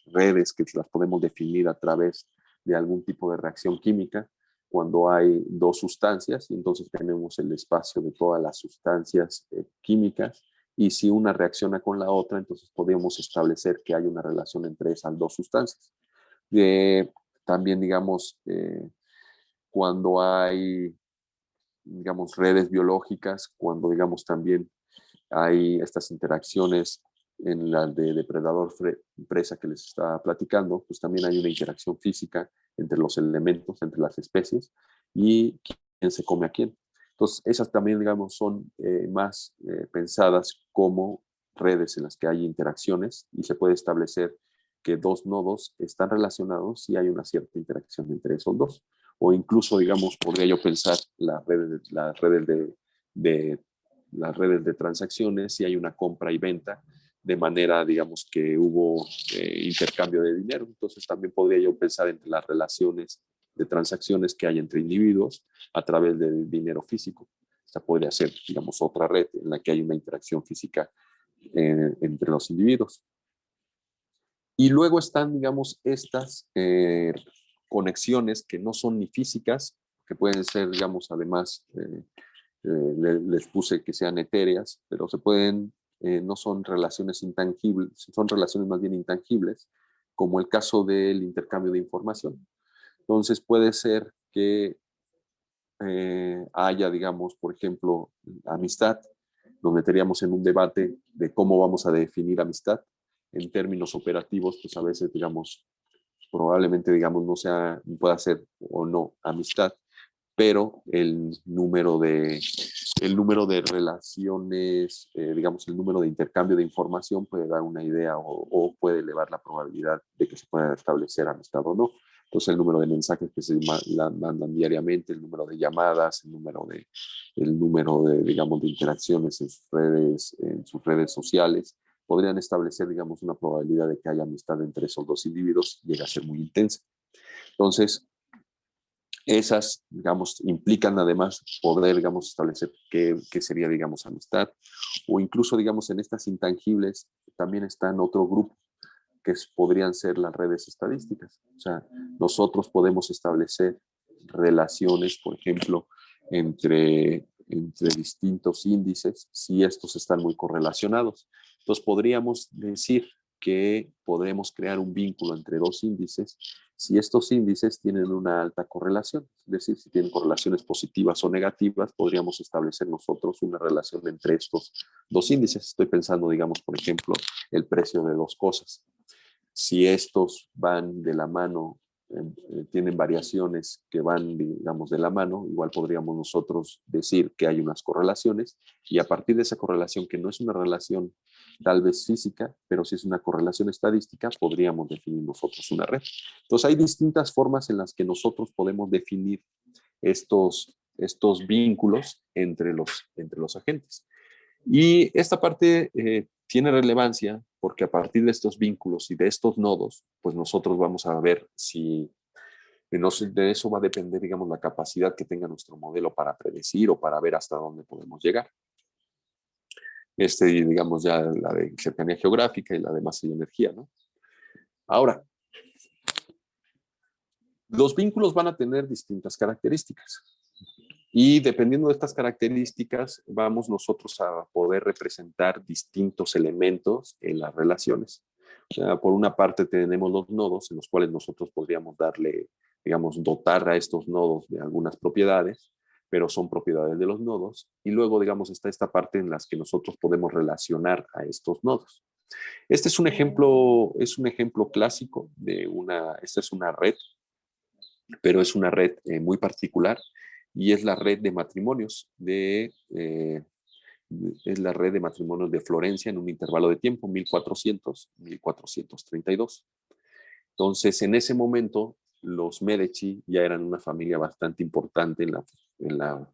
redes que las podemos definir a través de algún tipo de reacción química cuando hay dos sustancias, y entonces tenemos el espacio de todas las sustancias químicas, y si una reacciona con la otra, entonces podemos establecer que hay una relación entre esas dos sustancias. También, digamos, cuando hay, digamos, redes biológicas, cuando, digamos, también hay estas interacciones en la de depredador-presa que les estaba platicando, pues también hay una interacción física entre los elementos, entre las especies, y quién se come a quién. Entonces, esas también, digamos, son más pensadas como redes en las que hay interacciones y se puede establecer que dos nodos están relacionados si hay una cierta interacción entre esos dos. O incluso, digamos, podría yo pensar de las redes de transacciones si hay una compra y venta, de manera, digamos, que hubo intercambio de dinero. Entonces también podría yo pensar entre las relaciones de transacciones que hay entre individuos a través de dinero físico. Esta podría ser, digamos, otra red en la que hay una interacción física entre los individuos. Y luego están, digamos, estas conexiones que no son ni físicas, que pueden ser, digamos, además, les puse que sean etéreas, pero se pueden, no son relaciones intangibles, son relaciones más bien intangibles, como el caso del intercambio de información. Entonces puede ser que haya, digamos, por ejemplo, amistad. Nos meteríamos en un debate de cómo vamos a definir amistad. En términos operativos, pues a veces, digamos, probablemente, digamos, no sea, pueda ser o no amistad, pero el número de relaciones, digamos, el número de intercambio de información puede dar una idea o puede elevar la probabilidad de que se pueda establecer amistad o no. Entonces, el número de mensajes que se mandan diariamente, el número de llamadas, el número de, digamos, de interacciones en sus redes sociales, podrían establecer, digamos, una probabilidad de que haya amistad entre esos dos individuos y llega a ser muy intensa. Entonces, esas, digamos, implican además poder, digamos, establecer qué sería, digamos, amistad, o incluso, digamos, en estas intangibles también está en otro grupo que podrían ser las redes estadísticas. O sea, nosotros podemos establecer relaciones, por ejemplo, entre distintos índices si estos están muy correlacionados. Entonces, podríamos decir que podremos crear un vínculo entre dos índices si estos índices tienen una alta correlación, es decir, si tienen correlaciones positivas o negativas, podríamos establecer nosotros una relación entre estos dos índices. Estoy pensando, digamos, por ejemplo, el precio de dos cosas. Si estos van de la mano, tienen variaciones que van, digamos, de la mano, igual podríamos nosotros decir que hay unas correlaciones, y a partir de esa correlación, que no es una relación tal vez física, pero sí es una correlación estadística, podríamos definir nosotros una red. Entonces hay distintas formas en las que nosotros podemos definir estos vínculos entre los agentes. Y esta parte tiene relevancia porque a partir de estos vínculos y de estos nodos, pues nosotros vamos a ver si de eso va a depender, digamos, la capacidad que tenga nuestro modelo para predecir o para ver hasta dónde podemos llegar. Digamos, ya la de cercanía geográfica y la de masa y energía, ¿no? Ahora, los vínculos van a tener distintas características. Y dependiendo de estas características, vamos nosotros a poder representar distintos elementos en las relaciones. O sea, por una parte tenemos los nodos en los cuales nosotros podríamos darle, digamos, dotar a estos nodos de algunas propiedades, pero son propiedades de los nodos. Y luego, digamos, está esta parte en las que nosotros podemos relacionar a estos nodos. Este es un ejemplo clásico esta es una red, pero es una red muy particular, y es la red de matrimonios es la red de matrimonios de Florencia en un intervalo de tiempo 1400-1432. Entonces, en ese momento, los Medici ya eran una familia bastante importante en la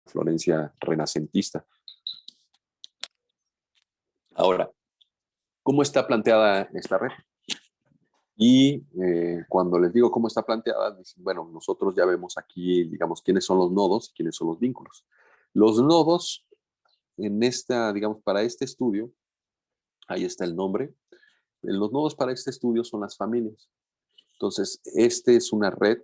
Florencia renacentista. Ahora, ¿cómo está planteada esta red? Y cuando les digo cómo está planteada, dicen, bueno, nosotros ya vemos aquí, digamos, quiénes son los nodos y quiénes son los vínculos. Los nodos digamos, para este estudio, ahí está el nombre. Los nodos para este estudio son las familias. Entonces, este es una red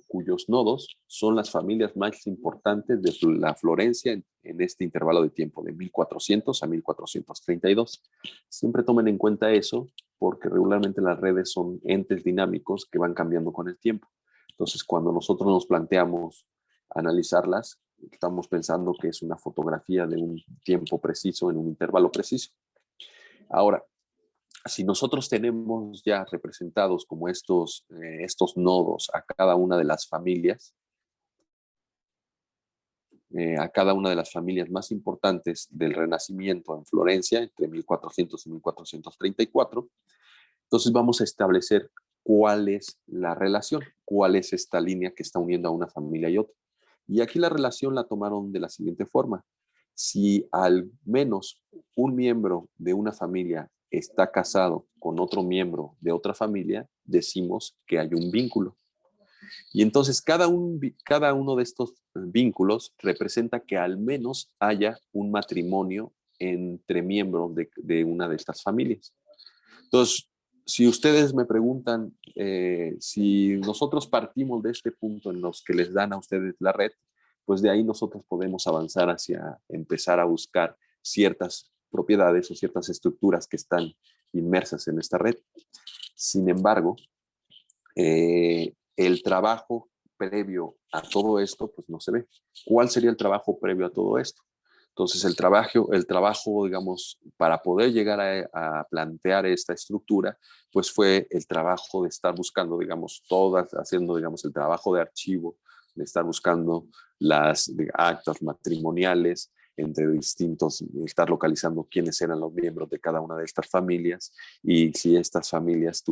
cuyos nodos son las familias más importantes de la Florencia en este intervalo de tiempo de 1400 a 1432. Siempre tomen en cuenta eso porque regularmente las redes son entes dinámicos que van cambiando con el tiempo. Entonces, cuando nosotros nos planteamos analizarlas, estamos pensando que es una fotografía de un tiempo preciso en un intervalo preciso. Ahora, si nosotros tenemos ya representados como estos nodos a cada una de las familias, a cada una de las familias más importantes del Renacimiento en Florencia, entre 1400 y 1434, entonces vamos a establecer cuál es la relación, cuál es esta línea que está uniendo a una familia y otra. Y aquí la relación la tomaron de la siguiente forma. Si al menos un miembro de una familia está casado con otro miembro de otra familia, decimos que hay un vínculo. Y entonces cada uno de estos vínculos representa que al menos haya un matrimonio entre miembros de una de estas familias. Entonces, si ustedes me preguntan si nosotros partimos de este punto en los que les dan a ustedes la red, pues de ahí nosotros podemos avanzar hacia empezar a buscar ciertas propiedades o ciertas estructuras que están inmersas en esta red. Sin embargo, el trabajo previo a todo esto, pues no se ve. ¿Cuál sería el trabajo previo a todo esto? Entonces, el trabajo, digamos, para poder llegar a plantear esta estructura, pues fue el trabajo de estar buscando, digamos, haciendo, digamos, el trabajo de archivo, de estar buscando las actas matrimoniales entre distintos, estar localizando quiénes eran los miembros de cada una de estas familias y si estas familias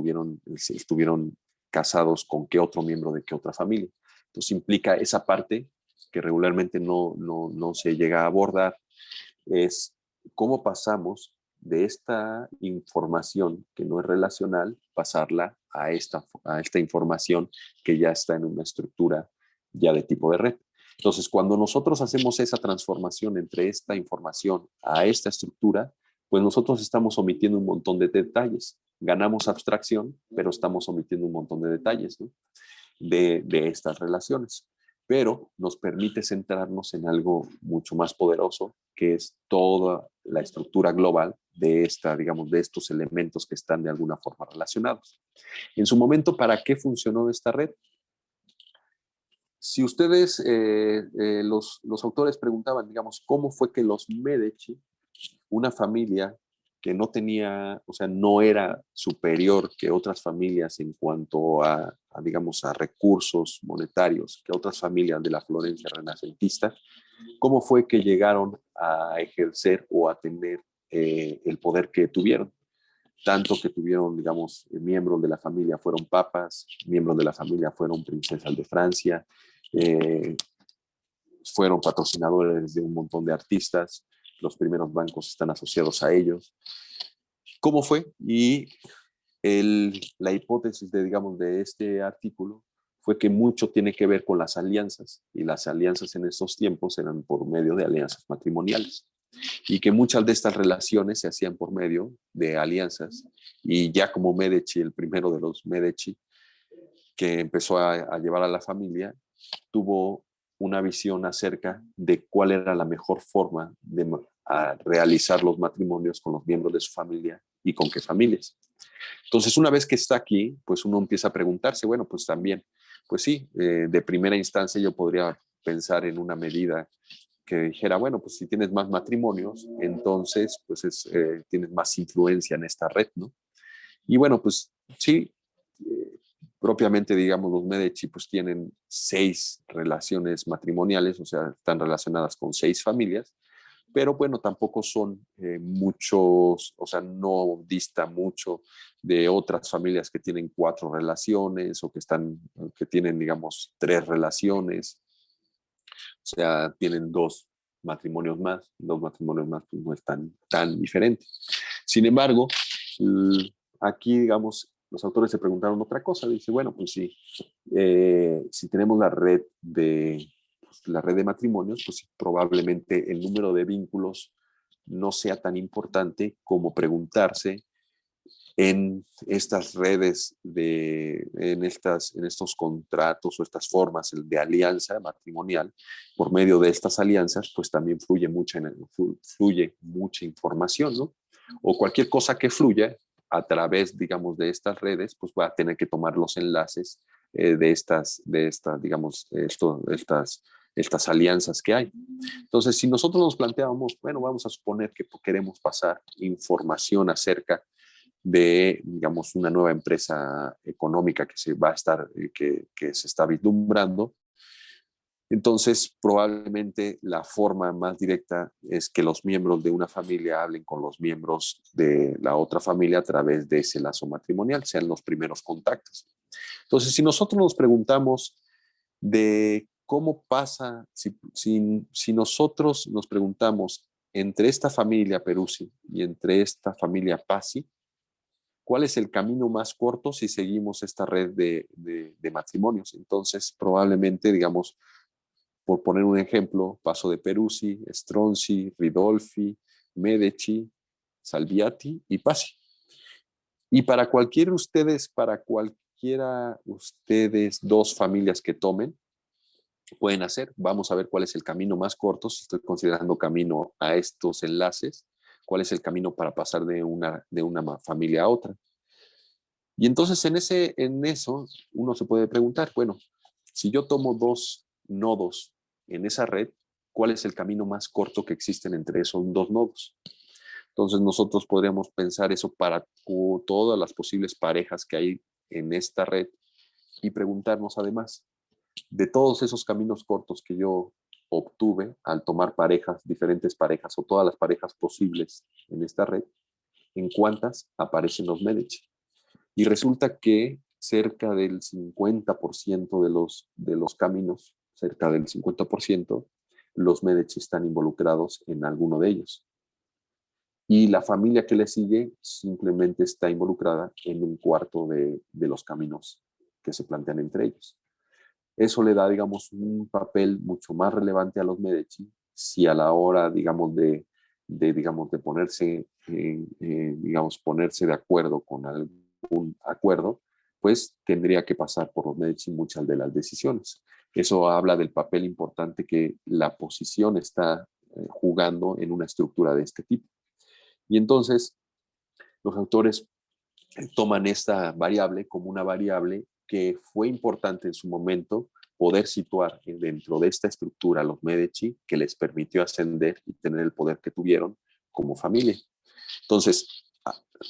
estuvieron casados con qué otro miembro de qué otra familia. Entonces implica esa parte que regularmente no se llega a abordar, es cómo pasamos de esta información que no es relacional, pasarla a esta información que ya está en una estructura ya de tipo de red. Entonces, cuando nosotros hacemos esa transformación entre esta información a esta estructura, pues nosotros estamos omitiendo un montón de detalles. Ganamos abstracción, pero estamos omitiendo un montón de detalles, ¿no? de estas relaciones, pero nos permite centrarnos en algo mucho más poderoso, que es toda la estructura global de digamos, de estos elementos que están de alguna forma relacionados. En su momento, ¿para qué funcionó esta red? Si ustedes, los autores preguntaban, digamos, ¿cómo fue que los Medici, una familia que no tenía, o sea, no era superior que otras familias en cuanto digamos, a recursos monetarios que otras familias de la Florencia renacentista, cómo fue que llegaron a ejercer o a tener el poder que tuvieron? Tanto que tuvieron, digamos, miembros de la familia fueron papas, miembros de la familia fueron princesas de Francia, eh, fueron patrocinadores de un montón de artistas, los primeros bancos están asociados a ellos. ¿Cómo fue? Y la hipótesis digamos, de este artículo fue que mucho tiene que ver con las alianzas, y las alianzas en estos tiempos eran por medio de alianzas matrimoniales, y que muchas de estas relaciones se hacían por medio de alianzas, y ya como Medici, el primero de los Medici, que empezó a llevar a la familia, tuvo una visión acerca de cuál era la mejor forma de realizar los matrimonios con los miembros de su familia y con qué familias. Entonces, una vez que está aquí, pues uno empieza a preguntarse, bueno, pues también, pues sí, de primera instancia yo podría pensar en una medida que dijera, bueno, pues si tienes más matrimonios, entonces pues tienes más influencia en esta red, ¿no? Y bueno, pues sí, propiamente, digamos, los Medici pues tienen 6 relaciones matrimoniales, o sea, están relacionadas con 6 familias, pero bueno, tampoco son muchos, o sea, no dista mucho de otras familias que tienen 4 relaciones o que tienen, digamos, 3 relaciones, o sea, tienen 2 matrimonios más, pues no es tan diferente. Sin embargo, aquí, digamos, los autores se preguntaron otra cosa. Dice, bueno, pues sí, si tenemos la red de matrimonios, pues probablemente el número de vínculos no sea tan importante como preguntarse en estas redes, en estos contratos o estas formas de alianza matrimonial, por medio de estas alianzas, pues también fluye mucha información, ¿no? O cualquier cosa que fluya a través, digamos, de estas redes, pues va a tener que tomar los enlaces digamos, estas alianzas que hay. Entonces, si nosotros nos planteábamos, bueno, vamos a suponer que queremos pasar información acerca de, digamos, una nueva empresa económica que se va a estar, que se está vislumbrando. Entonces, probablemente la forma más directa es que los miembros de una familia hablen con los miembros de la otra familia a través de ese lazo matrimonial, sean los primeros contactos. Entonces, si nosotros nos preguntamos de cómo pasa, si nosotros nos preguntamos entre esta familia Peruzzi y entre esta familia Pazzi, ¿cuál es el camino más corto si seguimos esta red de matrimonios? Entonces, probablemente, digamos, por poner un ejemplo, paso de Peruzzi, Stronzi, Ridolfi, Medici, Salviati y Pazzi. Y para cualquiera ustedes dos familias que tomen, pueden hacer. Vamos a ver cuál es el camino más corto, si estoy considerando camino a estos enlaces, cuál es el camino para pasar de una familia a otra. Y entonces en eso uno se puede preguntar, bueno, si yo tomo dos nodos en esa red, ¿cuál es el camino más corto que existen entre esos dos nodos? Entonces nosotros podríamos pensar eso para todas las posibles parejas que hay en esta red y preguntarnos además, de todos esos caminos cortos que yo obtuve al tomar diferentes parejas o todas las parejas posibles en esta red, ¿en cuántas aparecen los Medici? Y resulta que cerca del 50% de los caminos, cerca del 50%, los Medici están involucrados en alguno de ellos. Y la familia que le sigue simplemente está involucrada en un cuarto de los caminos que se plantean entre ellos. Eso le da, digamos, un papel mucho más relevante a los Medici si a la hora, digamos, de ponerse, ponerse de acuerdo con algún acuerdo, pues tendría que pasar por los Medici muchas de las decisiones. Eso habla del papel importante que la posición está jugando en una estructura de este tipo. Y entonces los autores toman esta variable como una variable que fue importante en su momento poder situar dentro de esta estructura a los Medici, que les permitió ascender y tener el poder que tuvieron como familia. Entonces,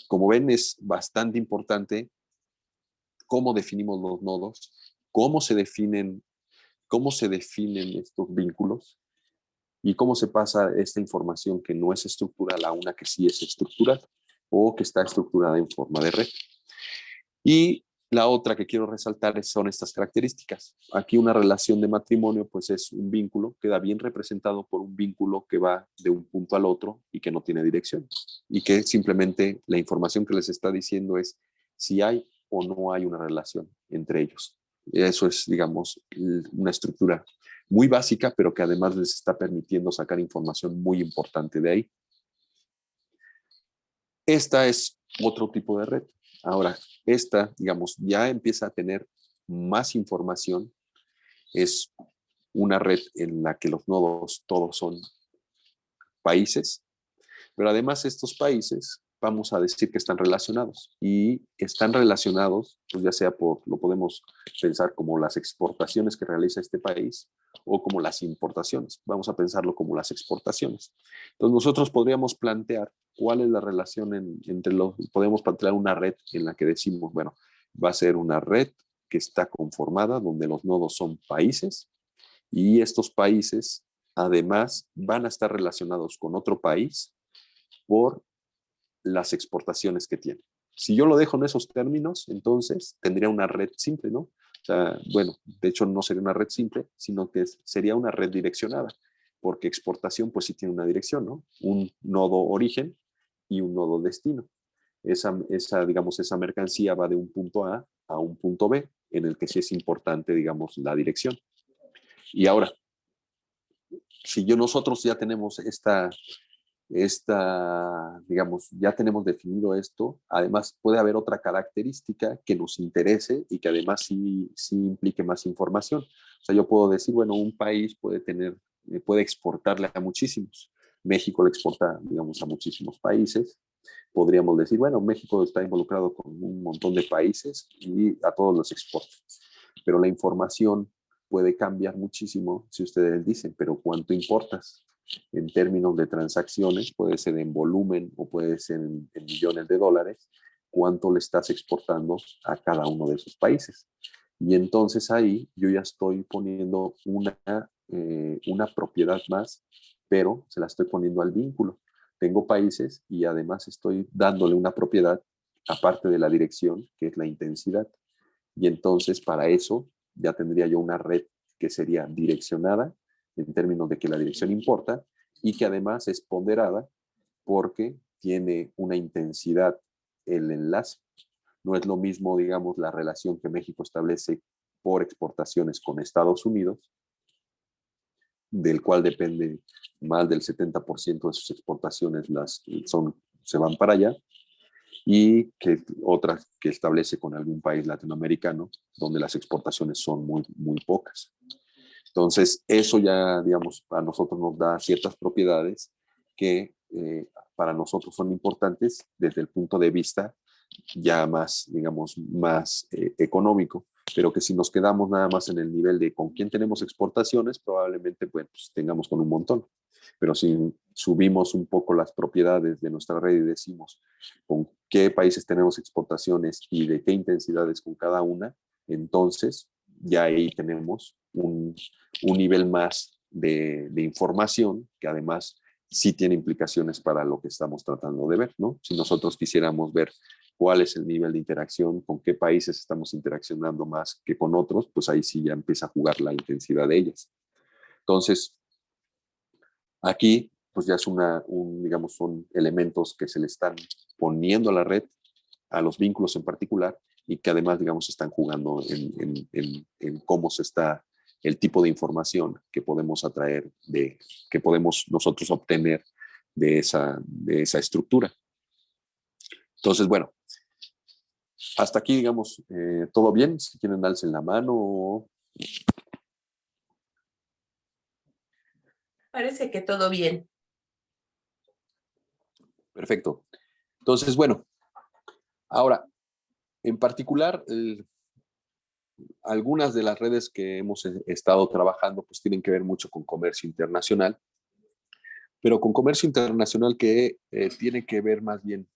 como ven, es bastante importante cómo definimos los nodos, cómo se definen estos vínculos y cómo se pasa esta información que no es estructural a una que sí es estructural o que está estructurada en forma de red. Y la otra que quiero resaltar son estas características. Aquí una relación de matrimonio pues es un vínculo, queda bien representado por un vínculo que va de un punto al otro y que no tiene dirección. Y que simplemente la información que les está diciendo es si hay o no hay una relación entre ellos. Eso es, digamos, una estructura muy básica, pero que además les está permitiendo sacar información muy importante de ahí. Esta es otro tipo de red. Ahora, esta, digamos, ya empieza a tener más información. Es una red en la que los nodos todos son países, pero además estos países, vamos a decir que están relacionados y están relacionados, pues ya sea lo podemos pensar como las exportaciones que realiza este país o como las importaciones. Vamos a pensarlo como las exportaciones. Entonces nosotros podríamos plantear cuál es la relación podemos plantear una red en la que decimos, bueno, va a ser una red que está conformada donde los nodos son países y estos países además van a estar relacionados con otro país por las exportaciones que tiene. Si yo lo dejo en esos términos, entonces tendría una red simple, ¿no? O sea, bueno, de hecho no sería una red simple, sino que sería una red direccionada, porque exportación pues sí tiene una dirección, ¿no? Un nodo origen y un nodo destino. Digamos, esa mercancía va de un punto a un punto B, en el que sí es importante, digamos, la dirección. Y ahora, si nosotros ya tenemos digamos, ya tenemos definido esto. Además, puede haber otra característica que nos interese y que además sí implique más información. O sea, yo puedo decir, bueno, un país puede exportarle a muchísimos. México le exporta, digamos, a muchísimos países. Podríamos decir, bueno, México está involucrado con un montón de países y a todos los exporta. Pero la información puede cambiar muchísimo si ustedes dicen, pero ¿cuánto importas? En términos de transacciones, puede ser en volumen o puede ser en millones de dólares, cuánto le estás exportando a cada uno de esos países. Y entonces ahí yo ya estoy poniendo una propiedad más, pero se la estoy poniendo al vínculo. Tengo países y además estoy dándole una propiedad aparte de la dirección, que es la intensidad. Y entonces para eso ya tendría yo una red que sería direccionada en términos de que la dirección importa y que además es ponderada porque tiene una intensidad el enlace. No es lo mismo, digamos, la relación que México establece por exportaciones con Estados Unidos, del cual depende más del 70% de sus exportaciones se van para allá, y que otras que establece con algún país latinoamericano, donde las exportaciones son muy, muy pocas. Entonces, eso ya, digamos, a nosotros nos da ciertas propiedades que para nosotros son importantes desde el punto de vista ya más, digamos, más económico, pero que si nos quedamos nada más en el nivel de con quién tenemos exportaciones, probablemente pues tengamos con un montón. Pero si subimos un poco las propiedades de nuestra red y decimos con qué países tenemos exportaciones y de qué intensidades con cada una, entonces ya ahí tenemos un nivel más de información que además sí tiene implicaciones para lo que estamos tratando de ver, ¿no? Si nosotros quisiéramos ver cuál es el nivel de interacción, con qué países estamos interaccionando más que con otros, pues ahí sí ya empieza a jugar la intensidad de ellas. Entonces, aquí, pues ya digamos, son elementos que se le están poniendo a la red, a los vínculos en particular, y que además, digamos, están jugando en cómo se está el tipo de información que podemos atraer, que podemos nosotros obtener de esa estructura. Entonces, bueno, hasta aquí, digamos, todo bien. Si quieren, alcen la mano. Parece que todo bien. Perfecto. Entonces, bueno, ahora, en particular, algunas de las redes que hemos estado trabajando pues tienen que ver mucho con comercio internacional, pero con comercio internacional que tiene que ver más bien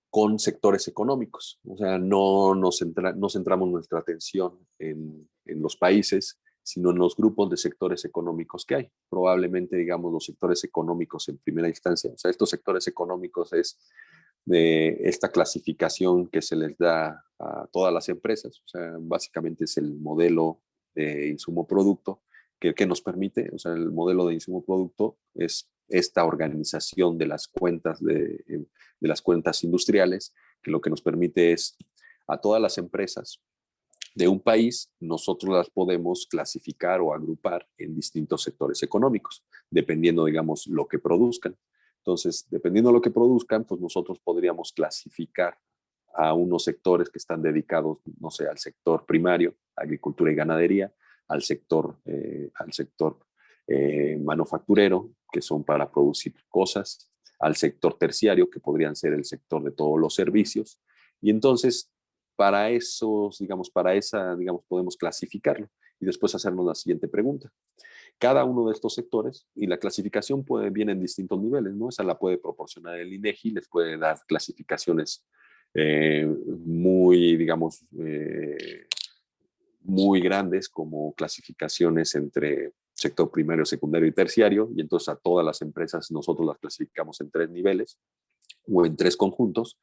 con sectores económicos. O sea, no centramos nuestra atención en los países, sino en los grupos de sectores económicos que hay. Probablemente, digamos, los sectores económicos en primera instancia. O sea, estos sectores económicos es de esta clasificación que se les da a todas las empresas. O sea, básicamente es el modelo de insumo-producto que nos permite, o sea, el modelo de insumo-producto es esta organización de las cuentas de las cuentas industriales, que lo que nos permite es a todas las empresas de un país, nosotros las podemos clasificar o agrupar en distintos sectores económicos, dependiendo, digamos, lo que produzcan. Entonces, dependiendo de lo que produzcan, pues nosotros podríamos clasificar a unos sectores que están dedicados, no sé, al sector primario, agricultura y ganadería, al sector manufacturero, que son para producir cosas, al sector terciario, que podrían ser el sector de todos los servicios. Y entonces, para esos, digamos, podemos clasificarlo y después hacernos la siguiente pregunta. Cada uno de estos sectores, y la clasificación viene en distintos niveles, ¿no? Esa la puede proporcionar el INEGI, les puede dar clasificaciones muy, digamos, muy grandes como clasificaciones entre sector primario, secundario y terciario, y entonces a todas las empresas nosotros las clasificamos en 3 niveles o en 3 conjuntos,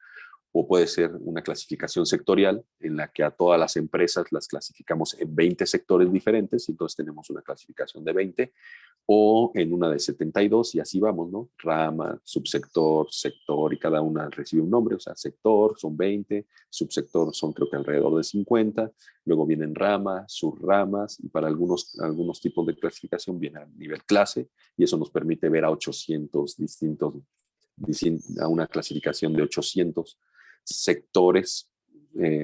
o puede ser una clasificación sectorial en la que a todas las empresas las clasificamos en 20 sectores diferentes, y entonces tenemos una clasificación de 20, o en una de 72 y así vamos, ¿no? Rama, subsector, sector, y cada una recibe un nombre, o sea, sector son 20, subsector son creo que alrededor de 50, luego vienen ramas, subramas, y para algunos tipos de clasificación viene a nivel clase, y eso nos permite ver a 800 distintos, a una clasificación de 800 sectores,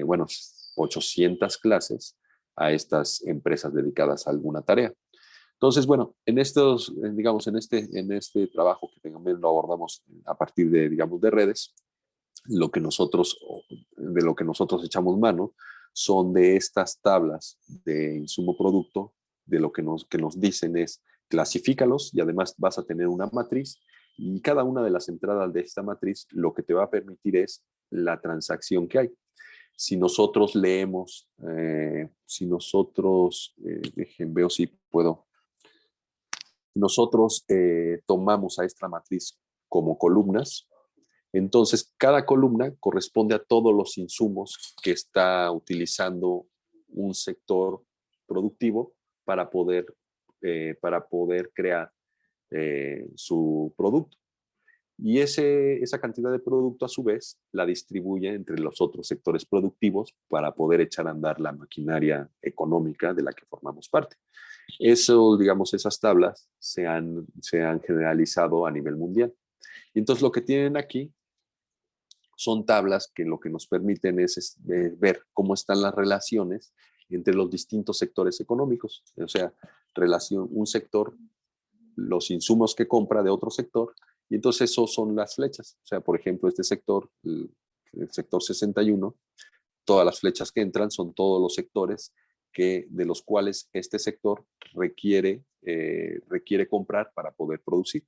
bueno, 800 clases a estas empresas dedicadas a alguna tarea. Entonces, bueno, en estos, digamos, en este trabajo que también lo abordamos a partir de, digamos, de redes, de lo que nosotros echamos mano son de estas tablas de insumo producto, de lo que nos dicen es clasifícalos, y además vas a tener una matriz, y cada una de las entradas de esta matriz lo que te va a permitir es la transacción que hay. Si nosotros leemos, veo si puedo, nosotros tomamos a esta matriz como columnas, entonces cada columna corresponde a todos los insumos que está utilizando un sector productivo para poder crear su producto. Y esa cantidad de producto, a su vez, la distribuye entre los otros sectores productivos para poder echar a andar la maquinaria económica de la que formamos parte. Eso, digamos, esas tablas se han generalizado a nivel mundial. Y entonces lo que tienen aquí son tablas que lo que nos permiten es ver cómo están las relaciones entre los distintos sectores económicos. O sea, un sector, los insumos que compra de otro sector, y entonces esos son las flechas. O sea, por ejemplo, este sector, el sector 61, todas las flechas que entran son todos los sectores de los cuales este sector requiere comprar para poder producir.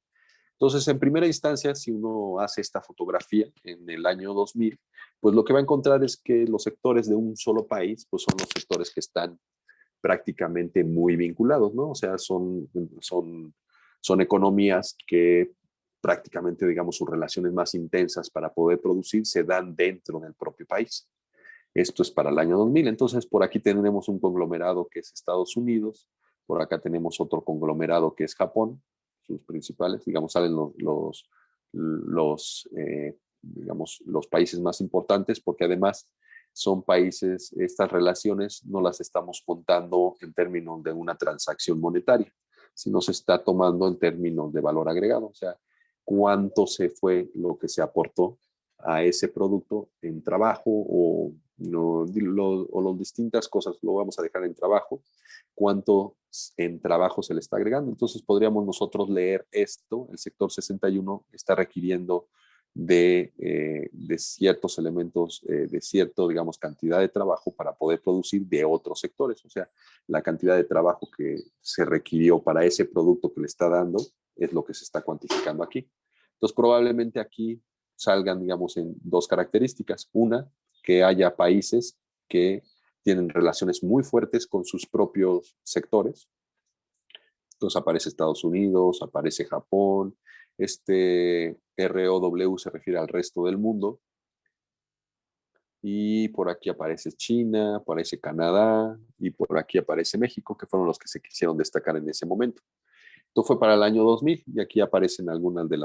Entonces, en primera instancia, si uno hace esta fotografía en el año 2000, pues lo que va a encontrar es que los sectores de un solo país, pues son los sectores que están prácticamente muy vinculados, ¿no? O sea, son economías que prácticamente, digamos, sus relaciones más intensas para poder producir se dan dentro del propio país. Esto es para el año 2000. Entonces, por aquí tenemos un conglomerado que es Estados Unidos, por acá tenemos otro conglomerado que es Japón, sus principales, digamos, salen digamos, los países más importantes, porque además son países, estas relaciones no las estamos contando en términos de una transacción monetaria, sino se está tomando en términos de valor agregado, o sea, cuánto se fue lo que se aportó a ese producto en trabajo o las distintas cosas, lo vamos a dejar en trabajo, cuánto en trabajo se le está agregando. Entonces podríamos nosotros leer esto, el sector 61 está requiriendo de ciertos elementos, de cierta, digamos, cantidad de trabajo para poder producir de otros sectores. O sea, la cantidad de trabajo que se requirió para ese producto que le está dando es lo que se está cuantificando aquí. Entonces, probablemente aquí salgan, digamos, en dos características. Una, que haya países que tienen relaciones muy fuertes con sus propios sectores. Entonces aparece Estados Unidos, aparece Japón, ROW se refiere al resto del mundo, y por aquí aparece China, aparece Canadá, y por aquí aparece México, que fueron los que se quisieron destacar en ese momento. Esto fue para el año 2000, y aquí aparecen algunas de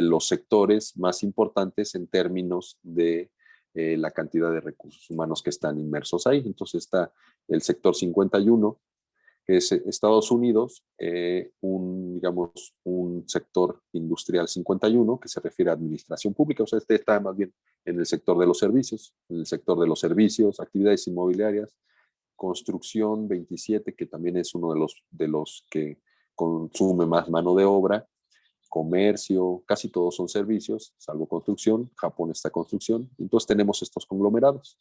los sectores más importantes en términos de la cantidad de recursos humanos que están inmersos ahí. Entonces está el sector 51, que es Estados Unidos, digamos, un sector industrial 51, que se refiere a administración pública, o sea, está más bien en el sector de los servicios, actividades inmobiliarias, construcción 27, que también es uno de los que consume más mano de obra, comercio, casi todos son servicios, salvo construcción. Japón está construcción. Entonces tenemos estos conglomerados.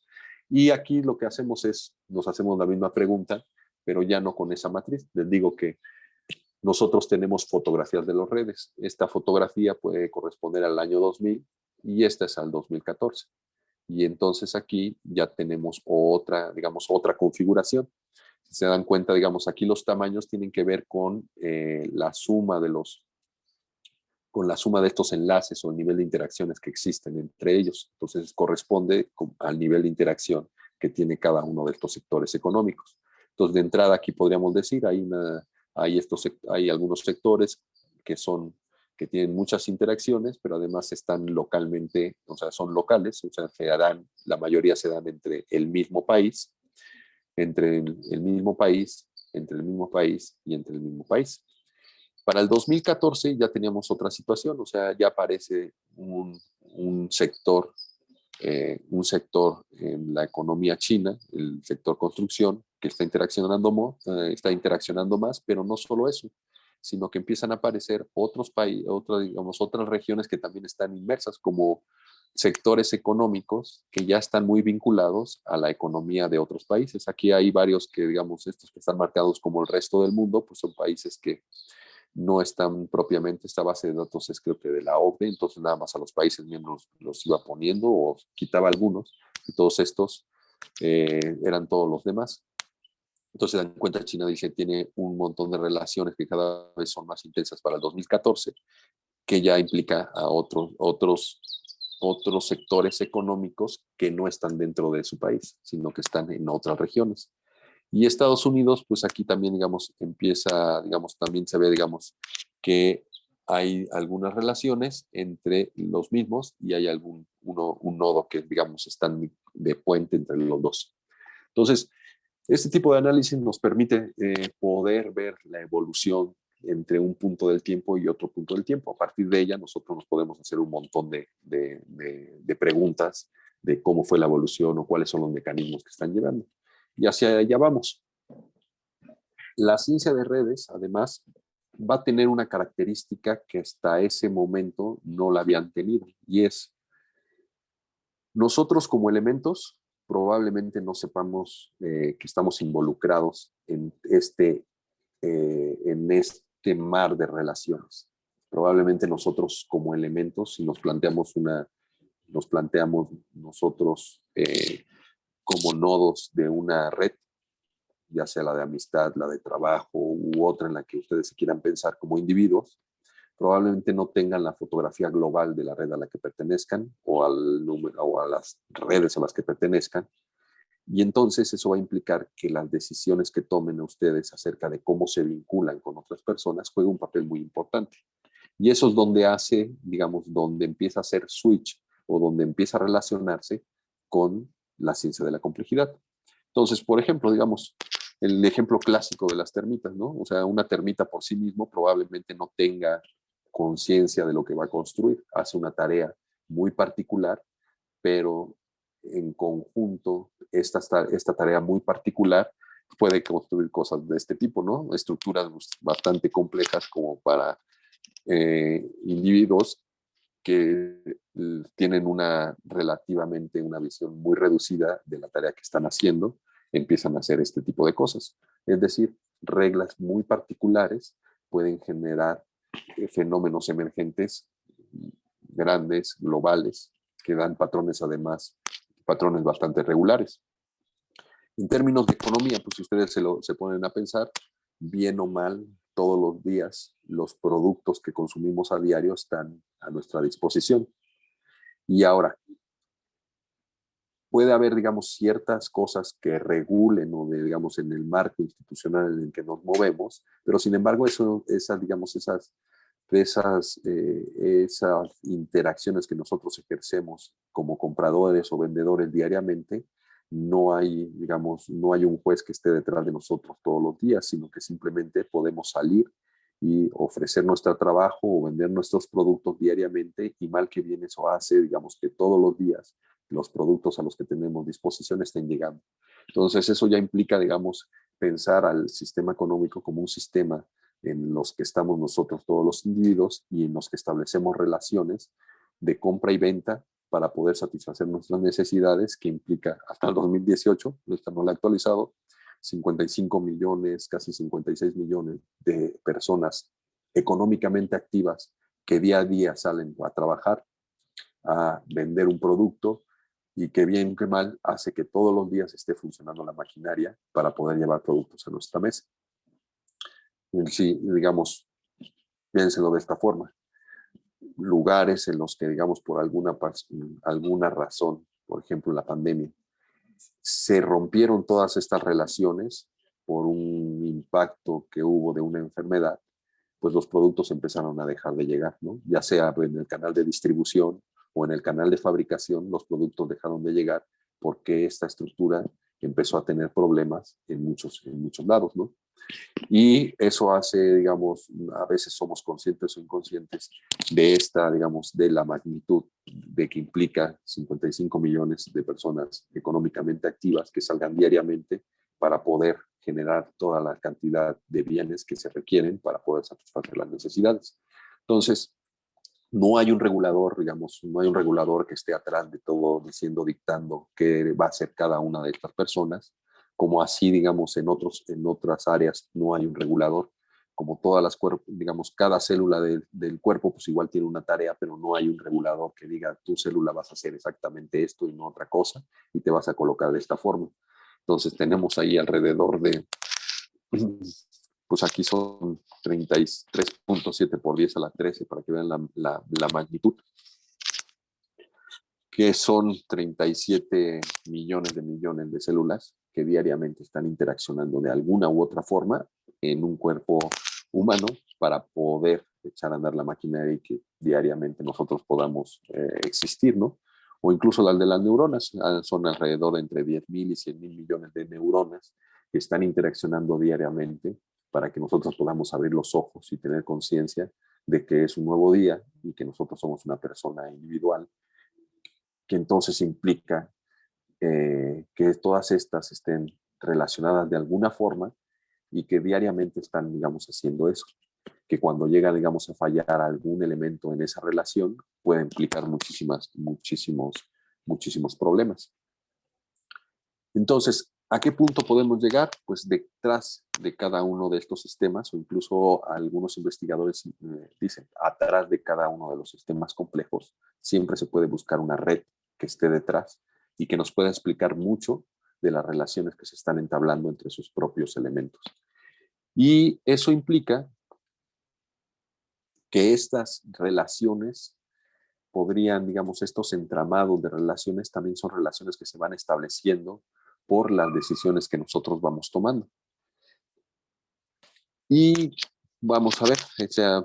Y aquí lo que hacemos es, nos hacemos la misma pregunta, pero ya no con esa matriz. Les digo que nosotros tenemos fotografías de las redes. Esta fotografía puede corresponder al año 2000 y esta es al 2014. Y entonces aquí ya tenemos otra, digamos, otra configuración. Si se dan cuenta, digamos, aquí los tamaños tienen que ver con la suma con la suma de estos enlaces o el nivel de interacciones que existen entre ellos. Entonces corresponde al nivel de interacción que tiene cada uno de estos sectores económicos. Entonces, de entrada aquí podríamos decir, hay algunos sectores que tienen muchas interacciones, pero además están localmente, o sea, son locales, o sea, la mayoría se dan entre el mismo país, entre el mismo país y entre el mismo país. Para el 2014 ya teníamos otra situación, o sea, ya aparece un sector en la economía china, el sector construcción, que está interaccionando más, pero no solo eso, sino que empiezan a aparecer otras regiones que también están inmersas, como sectores económicos que ya están muy vinculados a la economía de otros países. Aquí hay varios que, digamos, estos que están marcados como el resto del mundo, pues son países que no están propiamente, esta base de datos es creo que de la OCDE, entonces nada más a los países miembros los iba poniendo o quitaba algunos, y todos estos eran todos los demás. Entonces se dan cuenta, China dice, tiene un montón de relaciones que cada vez son más intensas para el 2014, que ya implica a otros sectores económicos que no están dentro de su país, sino que están en otras regiones. Y Estados Unidos, pues aquí también, digamos, también se ve, digamos, que hay algunas relaciones entre los mismos y hay un nodo que, digamos, están de puente entre los dos. Entonces, este tipo de análisis nos permite poder ver la evolución entre un punto del tiempo y otro punto del tiempo. A partir de ella, nosotros nos podemos hacer un montón de preguntas de cómo fue la evolución o cuáles son los mecanismos que están llevando. Y hacia allá vamos. La ciencia de redes, además, va a tener una característica que hasta ese momento no la habían tenido, y es, nosotros como elementos probablemente no sepamos que estamos involucrados en este mar de relaciones. Probablemente nosotros como elementos, si nos planteamos nosotros como nodos de una red, ya sea la de amistad, la de trabajo u otra en la que ustedes se quieran pensar como individuos, probablemente no tengan la fotografía global de la red a la que pertenezcan o a las redes a las que pertenezcan. Y entonces eso va a implicar que las decisiones que tomen ustedes acerca de cómo se vinculan con otras personas juegan un papel muy importante. Y eso es donde empieza a hacer switch o donde empieza a relacionarse con la ciencia de la complejidad. Entonces, por ejemplo, digamos, el ejemplo clásico de las termitas, ¿no? O sea, una termita por sí mismo probablemente no tenga conciencia de lo que va a construir. Hace una tarea muy particular, pero en conjunto, esta tarea muy particular puede construir cosas de este tipo, ¿no? Estructuras bastante complejas como para individuos que tienen relativamente una visión muy reducida de la tarea que están haciendo, empiezan a hacer este tipo de cosas. Es decir, reglas muy particulares pueden generar fenómenos emergentes grandes, globales, que dan patrones bastante regulares. En términos de economía, pues si ustedes se ponen a pensar, bien o mal, todos los días los productos que consumimos a diario están a nuestra disposición. Y ahora, puede haber, digamos, ciertas cosas que regulen o digamos, en el marco institucional en el que nos movemos, pero sin embargo, esas interacciones que nosotros ejercemos como compradores o vendedores diariamente, no hay un juez que esté detrás de nosotros todos los días, sino que simplemente podemos salir y ofrecer nuestro trabajo o vender nuestros productos diariamente, y mal que bien eso hace, digamos, que todos los días los productos a los que tenemos disposición estén llegando. Entonces eso ya implica, digamos, pensar al sistema económico como un sistema en los que estamos nosotros todos los individuos y en los que establecemos relaciones de compra y venta para poder satisfacer nuestras necesidades, que implica hasta el 2018, no lo he actualizado, 55 millones, casi 56 millones de personas económicamente activas que día a día salen a trabajar, a vender un producto, y que bien que mal hace que todos los días esté funcionando la maquinaria para poder llevar productos a nuestra mesa. Sí, digamos, piénselo de esta forma. lugares en los que, digamos, por alguna razón, por ejemplo, la pandemia, se rompieron todas estas relaciones por un impacto que hubo de una enfermedad, pues los productos empezaron a dejar de llegar, ¿no? Ya sea en el canal de distribución o en el canal de fabricación, los productos dejaron de llegar porque esta estructura empezó a tener problemas en muchos lados, ¿no? Y eso hace, digamos, a veces somos conscientes o inconscientes de esta, digamos, de la magnitud de que implica 55 millones de personas económicamente activas que salgan diariamente para poder generar toda la cantidad de bienes que se requieren para poder satisfacer las necesidades. Entonces, no hay un regulador, digamos, no hay un regulador que esté atrás de todo diciendo, dictando qué va a hacer cada una de estas personas, como así, digamos, en otras áreas no hay un regulador, como todas las cuerpos, digamos, cada célula del cuerpo, pues igual tiene una tarea, pero no hay un regulador que diga, tu célula vas a hacer exactamente esto y no otra cosa, y te vas a colocar de esta forma. Entonces tenemos ahí alrededor de, pues aquí son 33.7 por 10 a la 13 para que vean la magnitud, que son 37 millones de células que diariamente están interaccionando de alguna u otra forma en un cuerpo humano para poder echar a andar la maquinaria y que diariamente nosotros podamos existir, ¿no? O incluso las de las neuronas, son alrededor de entre 10.000 y 100.000 millones de neuronas que están interaccionando diariamente para que nosotros podamos abrir los ojos y tener conciencia de que es un nuevo día y que nosotros somos una persona individual, que entonces implica que todas estas estén relacionadas de alguna forma y que diariamente están, digamos, haciendo eso. Que cuando llega, digamos, a fallar algún elemento en esa relación, puede implicar muchísimos problemas. Entonces, ¿a qué punto podemos llegar? Pues detrás de cada uno de estos sistemas, o incluso algunos investigadores dicen, atrás de cada uno de los sistemas complejos, siempre se puede buscar una red que esté detrás y que nos pueda explicar mucho de las relaciones que se están entablando entre sus propios elementos. Y eso implica que estas relaciones podrían, digamos, estos entramados de relaciones también son relaciones que se van estableciendo por las decisiones que nosotros vamos tomando. Y vamos a ver, o sea,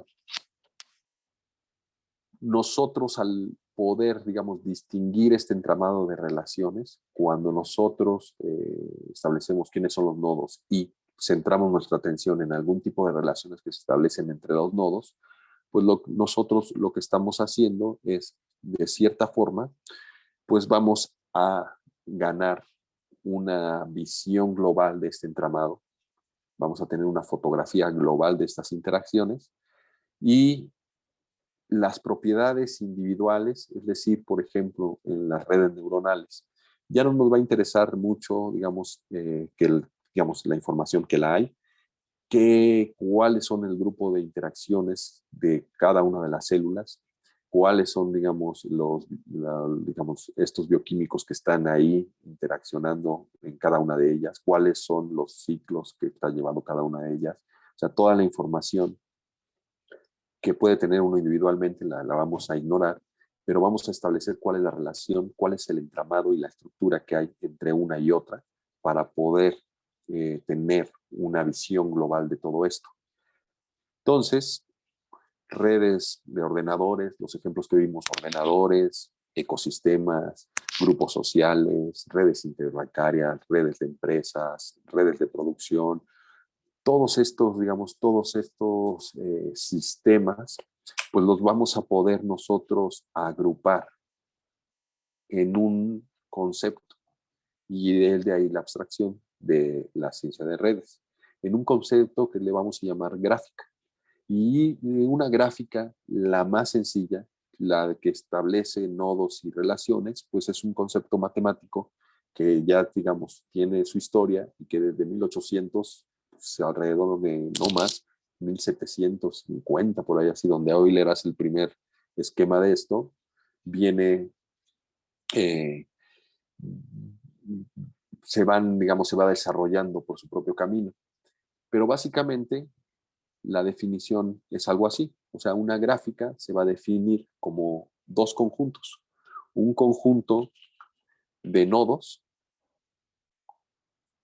nosotros al poder, digamos, distinguir este entramado de relaciones, cuando nosotros establecemos quiénes son los nodos y centramos nuestra atención en algún tipo de relaciones que se establecen entre los nodos, pues nosotros lo que estamos haciendo es, de cierta forma, pues vamos a ganar una visión global de este entramado, vamos a tener una fotografía global de estas interacciones y las propiedades individuales, es decir, por ejemplo, en las redes neuronales, ya no nos va a interesar mucho, digamos, digamos la información que la hay, cuáles son el grupo de interacciones de cada una de las células, cuáles son, digamos, digamos, estos bioquímicos que están ahí interaccionando en cada una de ellas, cuáles son los ciclos que está llevando cada una de ellas. O sea, toda la información que puede tener uno individualmente la vamos a ignorar, pero vamos a establecer cuál es la relación, cuál es el entramado y la estructura que hay entre una y otra para poder tener una visión global de todo esto. Entonces, redes de ordenadores, los ejemplos que vimos, ordenadores, ecosistemas, grupos sociales, redes interbancarias, redes de empresas, redes de producción, todos estos, digamos, todos estos sistemas, pues los vamos a poder nosotros agrupar en un concepto y de ahí la abstracción de la ciencia de redes, en un concepto que le vamos a llamar gráfica. Y una gráfica, la más sencilla, la que establece nodos y relaciones, pues es un concepto matemático que ya, digamos, tiene su historia y que desde 1800, pues alrededor de no más, 1750, por ahí así, donde Euler hace el primer esquema de esto, viene, eh, digamos, se va desarrollando por su propio camino. Pero básicamente la definición es algo así. O sea, una gráfica se va a definir como dos conjuntos. Un conjunto de nodos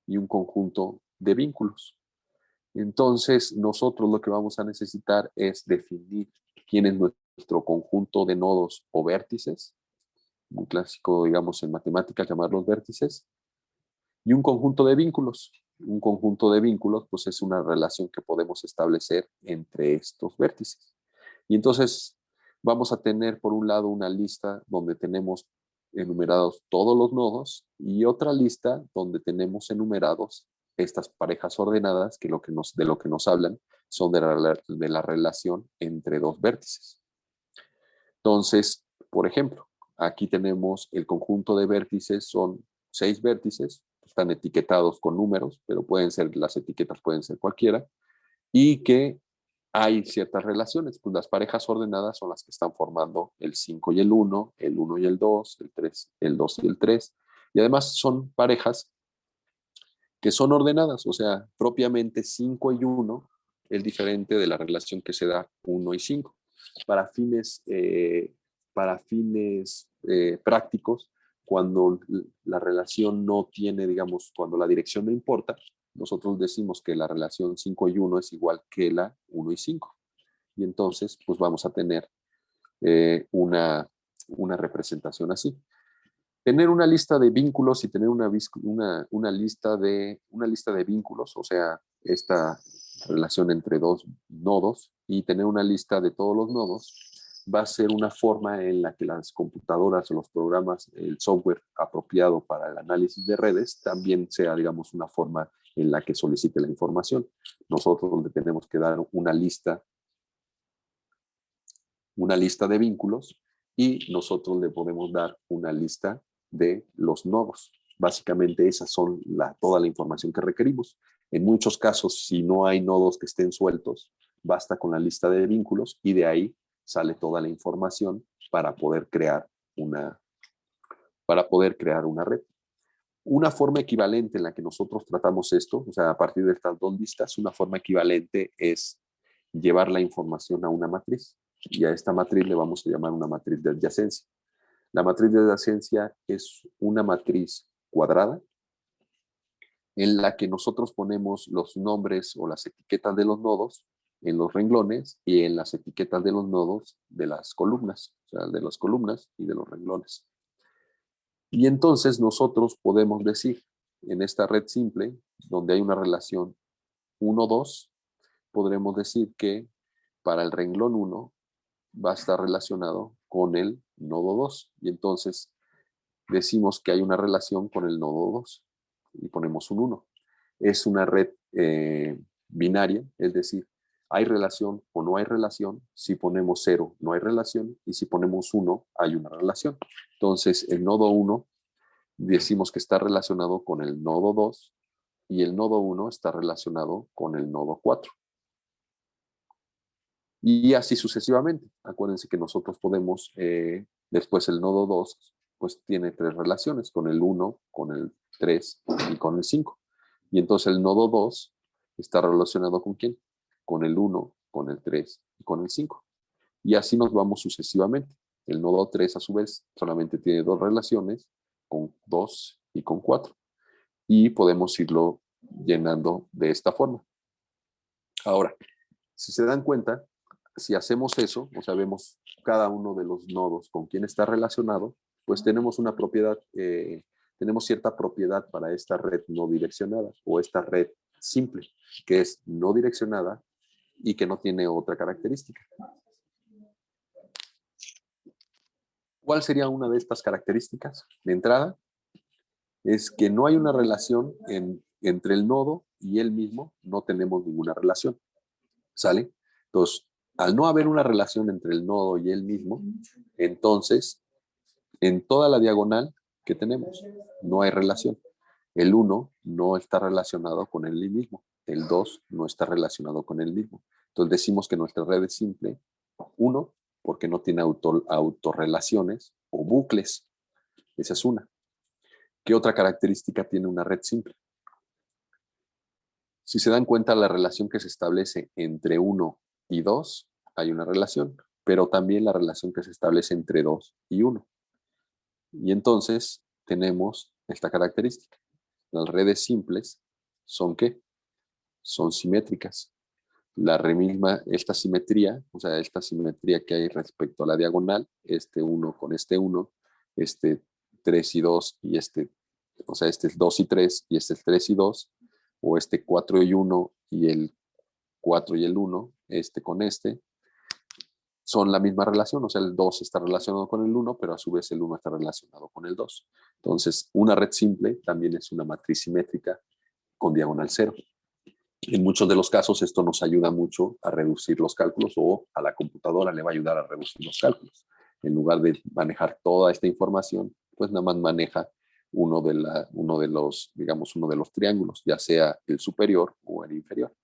y un conjunto de vínculos. Entonces, nosotros lo que vamos a necesitar es definir quién es nuestro conjunto de nodos o vértices, muy clásico, digamos, en matemáticas llamarlos vértices, y un conjunto de vínculos. Un conjunto de vínculos, pues es una relación que podemos establecer entre estos vértices. Y entonces vamos a tener, por un lado, una lista donde tenemos enumerados todos los nodos y otra lista donde tenemos enumerados estas parejas ordenadas que, de lo que nos hablan son de la relación entre dos vértices. Entonces, por ejemplo, aquí tenemos el conjunto de vértices, son 6 vértices, están etiquetados con números, pero las etiquetas pueden ser cualquiera, y que hay ciertas relaciones, pues las parejas ordenadas son las que están formando el 5 y el 1 y el 2, el 3, el 2 y el 3, y además son parejas que son ordenadas, o sea, propiamente 5 y 1 es diferente de la relación que se da 1 y 5. Para fines, prácticos, cuando la relación no tiene, digamos, cuando la dirección no importa, nosotros decimos que la relación 5 y 1 es igual que la 1 y 5. Y entonces, pues vamos a tener una representación así. Tener una lista de vínculos y tener una lista de vínculos, o sea, esta relación entre dos nodos, y tener una lista de todos los nodos, va a ser una forma en la que las computadoras o los programas, el software apropiado para el análisis de redes, también sea, digamos, una forma en la que solicite la información. Nosotros le tenemos que dar una lista de vínculos y nosotros le podemos dar una lista de los nodos. Básicamente esas son toda la información que requerimos. En muchos casos, si no hay nodos que estén sueltos, basta con la lista de vínculos y de ahí sale toda la información para poder crear una red. Una forma equivalente en la que nosotros tratamos esto, o sea, a partir de estas dos listas, una forma equivalente es llevar la información a una matriz. Y a esta matriz le vamos a llamar una matriz de adyacencia. La matriz de adyacencia es una matriz cuadrada en la que nosotros ponemos los nombres o las etiquetas de los nodos en los renglones y en las etiquetas de los nodos de las columnas, o sea, de las columnas y de los renglones. Y entonces nosotros podemos decir, en esta red simple, donde hay una relación 1-2, podremos decir que para el renglón 1 va a estar relacionado con el nodo 2. Y entonces decimos que hay una relación con el nodo 2 y ponemos un 1. Es una red binaria, es decir, hay relación o no hay relación. Si ponemos 0, no hay relación. Y si ponemos 1, hay una relación. Entonces, el nodo 1 decimos que está relacionado con el nodo 2 y el nodo 1 está relacionado con el nodo 4. Y así sucesivamente. Acuérdense que nosotros podemos, después el nodo 2, pues tiene 3 relaciones, con el 1, con el 3 y con el 5. Y entonces el nodo 2 está relacionado ¿con quién? Con el 1, con el 3 y con el 5. Y así nos vamos sucesivamente. El nodo 3, a su vez, solamente tiene 2 relaciones, con 2 y con 4. Y podemos irlo llenando de esta forma. Ahora, si se dan cuenta, si hacemos eso, o sea, vemos cada uno de los nodos con quién está relacionado, pues tenemos una propiedad, tenemos cierta propiedad para esta red no direccionada o esta red simple, que es no direccionada y que no tiene otra característica. ¿Cuál sería una de estas características? De entrada, es que no hay una relación entre el nodo y él mismo, no tenemos ninguna relación. ¿Sale? Entonces, al no haber una relación entre el nodo y él mismo, entonces, en toda la diagonal que tenemos, no hay relación. El 1 no está relacionado con él mismo. El 2 no está relacionado con él mismo. Entonces decimos que nuestra red es simple. 1, porque no tiene autorrelaciones o bucles. Esa es una. ¿Qué otra característica tiene una red simple? Si se dan cuenta, la relación que se establece entre 1 y 2, hay una relación, pero también la relación que se establece entre 2 y 1. Y entonces tenemos esta característica. Las redes simples son ¿qué? Son simétricas. Esta simetría, o sea, esta simetría que hay respecto a la diagonal, este 1 con este 1, este 3 y 2 y o sea, este es 2 y 3 y este es 3 y 2, o este 4 y 1 y el 4 y el 1, este con este, son la misma relación, o sea, el 2 está relacionado con el 1, pero a su vez el 1 está relacionado con el 2. Entonces, una red simple también es una matriz simétrica con diagonal 0. En muchos de los casos esto nos ayuda mucho a reducir los cálculos, o a la computadora le va a ayudar a reducir los cálculos. En lugar de manejar toda esta información, pues nada más maneja uno de los triángulos, ya sea el superior o el inferior.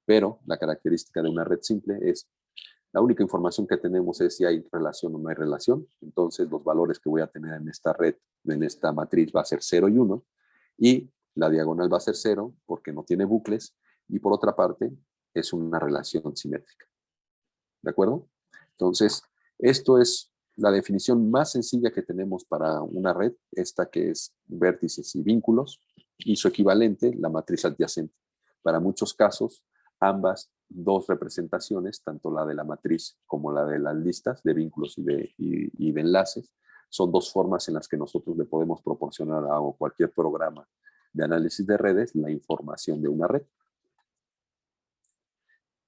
Pero la característica de una red simple es, la única información que tenemos es si hay relación o no hay relación. Entonces los valores que voy a tener en esta red, en esta matriz, va a ser 0 y 1, y la diagonal va a ser 0 porque no tiene bucles, y por otra parte es una relación simétrica. ¿De acuerdo? Entonces, esto es la definición más sencilla que tenemos para una red, esta que es vértices y vínculos, y su equivalente, la matriz adyacente. Para muchos casos, ambas dos representaciones, tanto la de la matriz como la de las listas de vínculos y de enlaces, son dos formas en las que nosotros le podemos proporcionar a cualquier programa de análisis de redes la información de una red.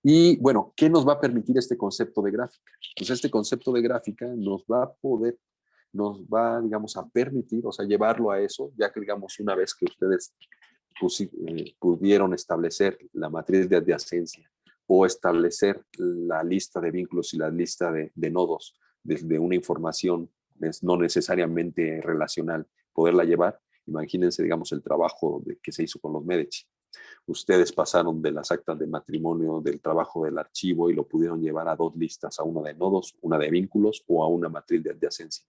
Y bueno, ¿qué nos va a permitir este concepto de gráfica? Pues este concepto de gráfica nos va, digamos, a permitir, o sea, llevarlo a eso, ya que, digamos, una vez que ustedes pudieron establecer la matriz de adyacencia o establecer la lista de vínculos y la lista de nodos desde una información no necesariamente relacional, poderla llevar, imagínense, digamos, el trabajo que se hizo con los Medici. Ustedes pasaron de las actas de matrimonio, del trabajo del archivo, y lo pudieron llevar a dos listas, a una de nodos, una de vínculos, o a una matriz de adyacencia.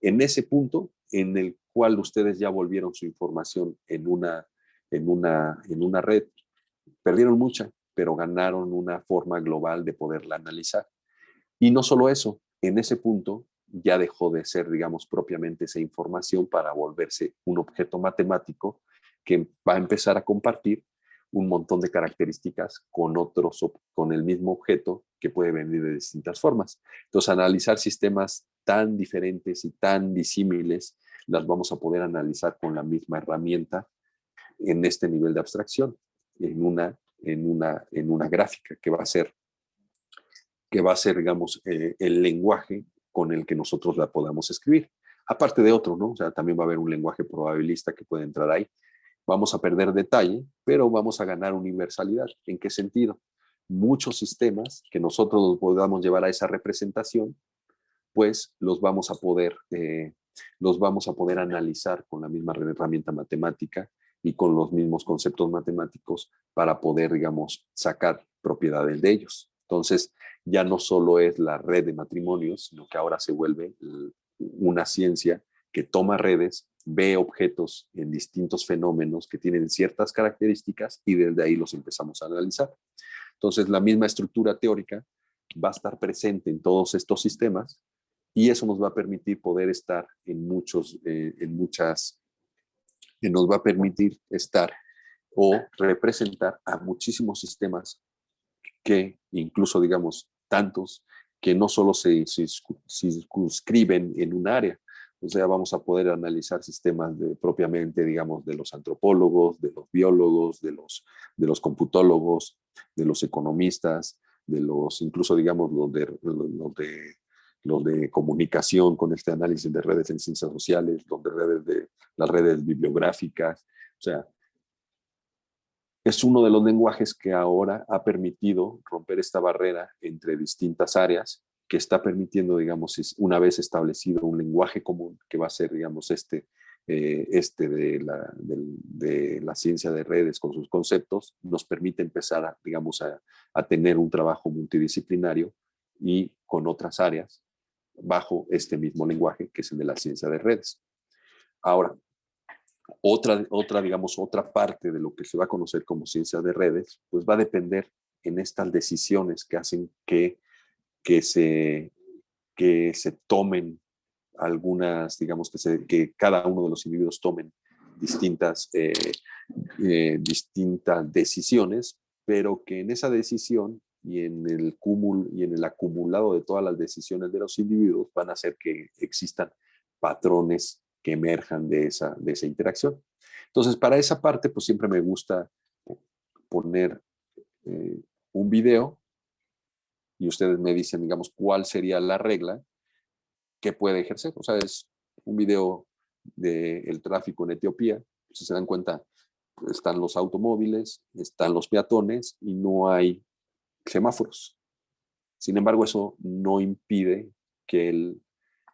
En ese punto en el cual ustedes ya volvieron su información en una red, perdieron mucha, pero ganaron una forma global de poderla analizar. Y no solo eso, en ese punto ya dejó de ser, digamos, propiamente esa información para volverse un objeto matemático que va a empezar a compartir un montón de características con el mismo objeto, que puede venir de distintas formas. Entonces, analizar sistemas tan diferentes y tan disímiles, las vamos a poder analizar con la misma herramienta en este nivel de abstracción, en una gráfica que va a ser, digamos, el lenguaje con el que nosotros la podamos escribir. Aparte de otro, ¿no? O sea, también va a haber un lenguaje probabilista que puede entrar ahí. Vamos a perder detalle, pero vamos a ganar universalidad. ¿En qué sentido? Muchos sistemas que nosotros podamos llevar a esa representación, pues los vamos a poder analizar con la misma herramienta matemática y con los mismos conceptos matemáticos para poder, digamos, sacar propiedades de ellos. Entonces, ya no solo es la red de matrimonios, sino que ahora se vuelve una ciencia que toma redes, ve objetos en distintos fenómenos que tienen ciertas características, y desde ahí los empezamos a analizar. Entonces, la misma estructura teórica va a estar presente en todos estos sistemas, y eso nos va a permitir poder estar nos va a permitir estar o representar a muchísimos sistemas, que incluso, digamos, tantos que no solo se circunscriben en un área. O sea, vamos a poder analizar sistemas propiamente, digamos, de los antropólogos, de los biólogos, de los computólogos, de los economistas, incluso, digamos, los de comunicación con este análisis de redes en ciencias sociales, las redes bibliográficas. O sea, es uno de los lenguajes que ahora ha permitido romper esta barrera entre distintas áreas, que está permitiendo, digamos, una vez establecido un lenguaje común, que va a ser, digamos, de la ciencia de redes con sus conceptos, nos permite empezar digamos, a tener un trabajo multidisciplinario y con otras áreas bajo este mismo lenguaje, que es el de la ciencia de redes. Ahora, digamos, otra parte de lo que se va a conocer como ciencia de redes, pues va a depender en estas decisiones que hacen que se, que se tomen algunas, digamos, que cada uno de los individuos tomen distintas decisiones, pero que en esa decisión y en el cúmulo y en el acumulado de todas las decisiones de los individuos van a hacer que existan patrones que emerjan de esa interacción. Entonces, para esa parte, pues siempre me gusta poner un video y ustedes me dicen, digamos, cuál sería la regla que puede ejercer. O sea, es un video del tráfico en Etiopía. Si se dan cuenta, están los automóviles, están los peatones y no hay semáforos. Sin embargo, eso no impide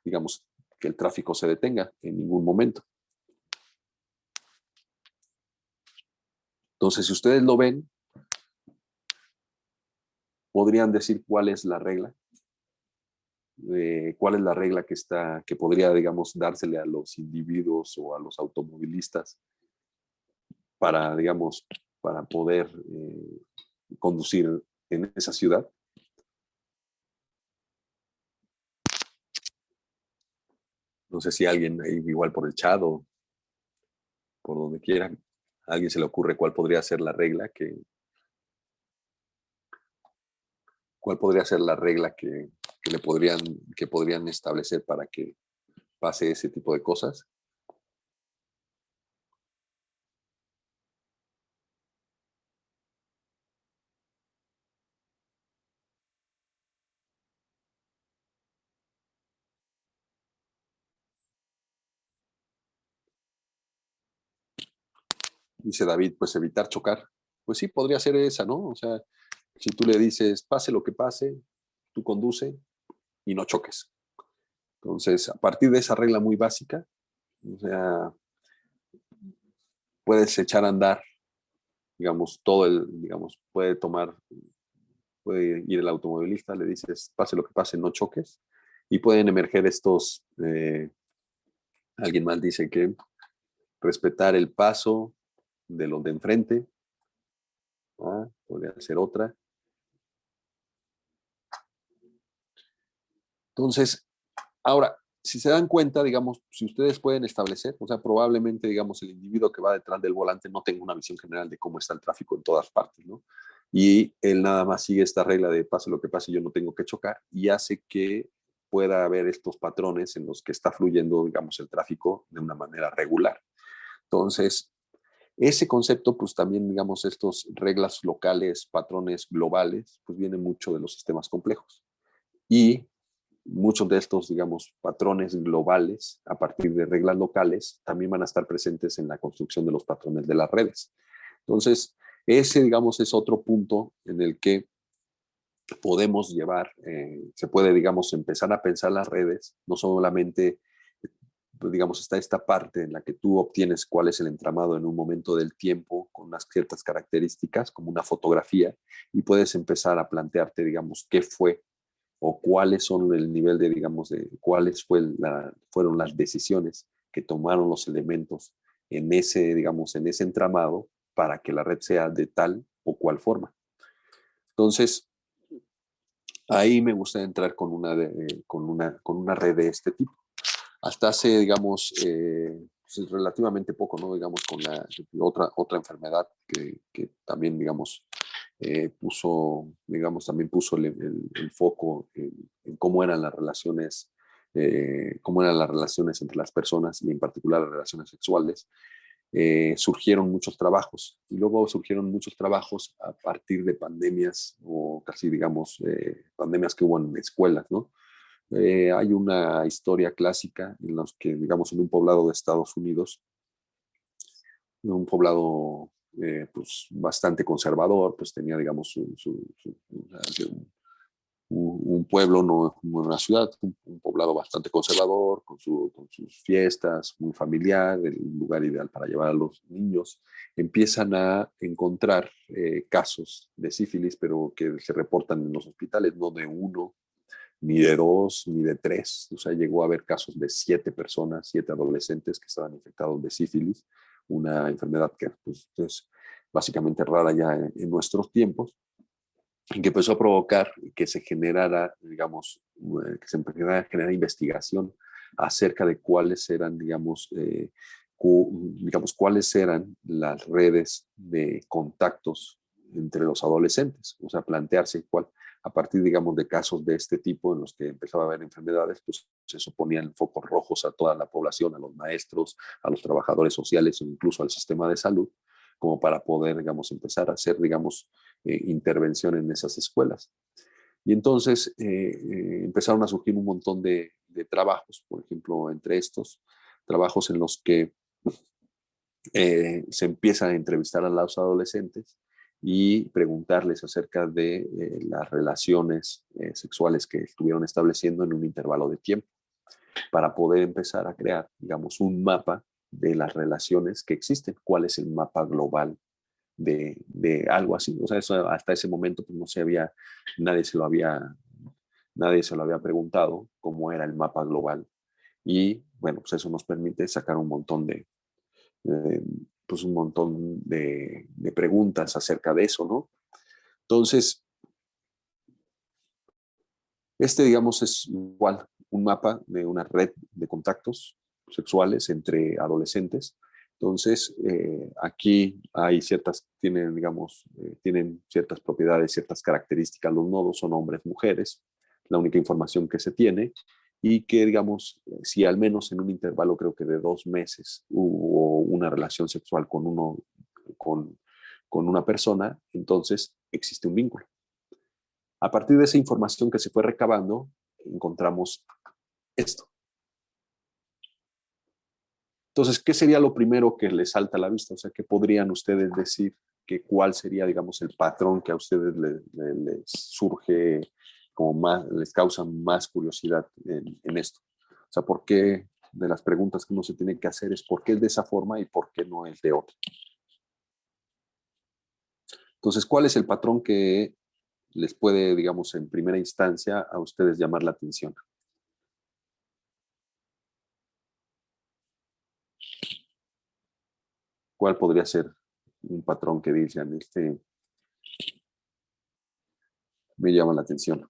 digamos, que el tráfico se detenga en ningún momento. Entonces, si ustedes lo ven, podrían decir cuál es la regla. Cuál es la regla que podría, digamos, dársele a los individuos o a los automovilistas para, digamos, para poder conducir en esa ciudad. No sé si alguien, igual por el chat o por donde quiera, a alguien se le ocurre cuál podría ser la regla cuál podría ser la regla que podrían establecer para que pase ese tipo de cosas. Dice David, pues evitar chocar. Pues sí, podría ser esa, ¿no? O sea, si tú le dices, pase lo que pase, tú conduce y no choques. Entonces, a partir de esa regla muy básica, o sea, puedes echar a andar, digamos, digamos, puede ir el automovilista, le dices, pase lo que pase, no choques, y pueden emerger alguien más dice que respetar el paso de los de enfrente, podría ser otra. Entonces, ahora, si se dan cuenta, digamos, si ustedes pueden establecer, o sea, probablemente, digamos, el individuo que va detrás del volante no tenga una visión general de cómo está el tráfico en todas partes, ¿no? Y él nada más sigue esta regla de pase lo que pase, yo no tengo que chocar, y hace que pueda haber estos patrones en los que está fluyendo, digamos, el tráfico de una manera regular. Entonces, ese concepto, pues también, digamos, estas reglas locales, patrones globales, pues viene mucho de los sistemas complejos. Y muchos de estos, digamos, patrones globales a partir de reglas locales también van a estar presentes en la construcción de los patrones de las redes. Entonces, ese, digamos, es otro punto en el que podemos se puede, digamos, empezar a pensar las redes, no solamente, pues, digamos, está esta parte en la que tú obtienes cuál es el entramado en un momento del tiempo con unas ciertas características, como una fotografía, y puedes empezar a plantearte, digamos, qué fue o cuáles son el nivel de, digamos, de fueron las decisiones que tomaron los elementos digamos, en ese entramado para que la red sea de tal o cual forma. Entonces, ahí me gusta entrar con una red de este tipo. Hasta hace, digamos, pues, relativamente poco, ¿no? Digamos, con la otra enfermedad que también, digamos, también puso el foco en cómo eran las relaciones entre las personas y en particular las relaciones sexuales. Surgieron muchos trabajos y luego surgieron muchos trabajos a partir de pandemias o casi, digamos, pandemias que hubo en escuelas, ¿no? Hay una historia clásica en los que, digamos, en un poblado de Estados Unidos, un poblado pues bastante conservador, pues tenía, digamos, un pueblo, no una ciudad, un poblado bastante conservador, con sus fiestas, muy familiar, el lugar ideal para llevar a los niños. Empiezan a encontrar casos de sífilis, pero que se reportan en los hospitales, no de uno, ni de dos, ni de tres. O sea, llegó a haber casos de 7 personas, 7 adolescentes que estaban infectados de sífilis. una enfermedad que pues, es básicamente rara ya en nuestros tiempos, y que empezó a provocar que se generara, digamos, que se empezara a generar investigación acerca de cuáles eran, digamos, cuáles eran las redes de contactos entre los adolescentes. O sea, plantearse cuál, a partir, digamos, de casos de este tipo en los que empezaba a haber enfermedades, pues se suponían focos rojos a toda la población, a los maestros, a los trabajadores sociales, incluso al sistema de salud, como para poder, digamos, empezar a hacer, digamos, intervención en esas escuelas. Y entonces empezaron a surgir un montón de trabajos, por ejemplo, entre estos trabajos en los que se empieza a entrevistar a los adolescentes y preguntarles acerca de las relaciones sexuales que estuvieron estableciendo en un intervalo de tiempo, para poder empezar a crear, digamos, un mapa de las relaciones que existen, cuál es el mapa global de algo así. O sea, eso hasta ese momento pues no se había, nadie se lo había, nadie se lo había preguntado cómo era el mapa global. Y bueno, pues eso nos permite sacar un montón de pues un montón de preguntas acerca de eso, ¿no? Entonces, digamos, es igual un mapa de una red de contactos sexuales entre adolescentes. Entonces, aquí hay ciertas, tienen, digamos, tienen ciertas propiedades, ciertas características. Los nodos son hombres, mujeres, la única información que se tiene, y que, digamos, si al menos en un intervalo, creo que de 2 meses, hubo una relación sexual con, con una persona, entonces existe un vínculo. A partir de esa información que se fue recabando, encontramos esto. Entonces, ¿qué sería lo primero que les salta a la vista? O sea, ¿qué podrían ustedes decir? Que ¿cuál sería, digamos, el patrón que a ustedes les surge como más, les causa más curiosidad en esto? O sea, ¿por qué, de las preguntas que uno se tiene que hacer, es por qué es de esa forma y por qué no es de otra? Entonces, ¿cuál es el patrón que les puede, digamos, en primera instancia a ustedes llamar la atención? ¿Cuál podría ser un patrón que dicen, me llama la atención?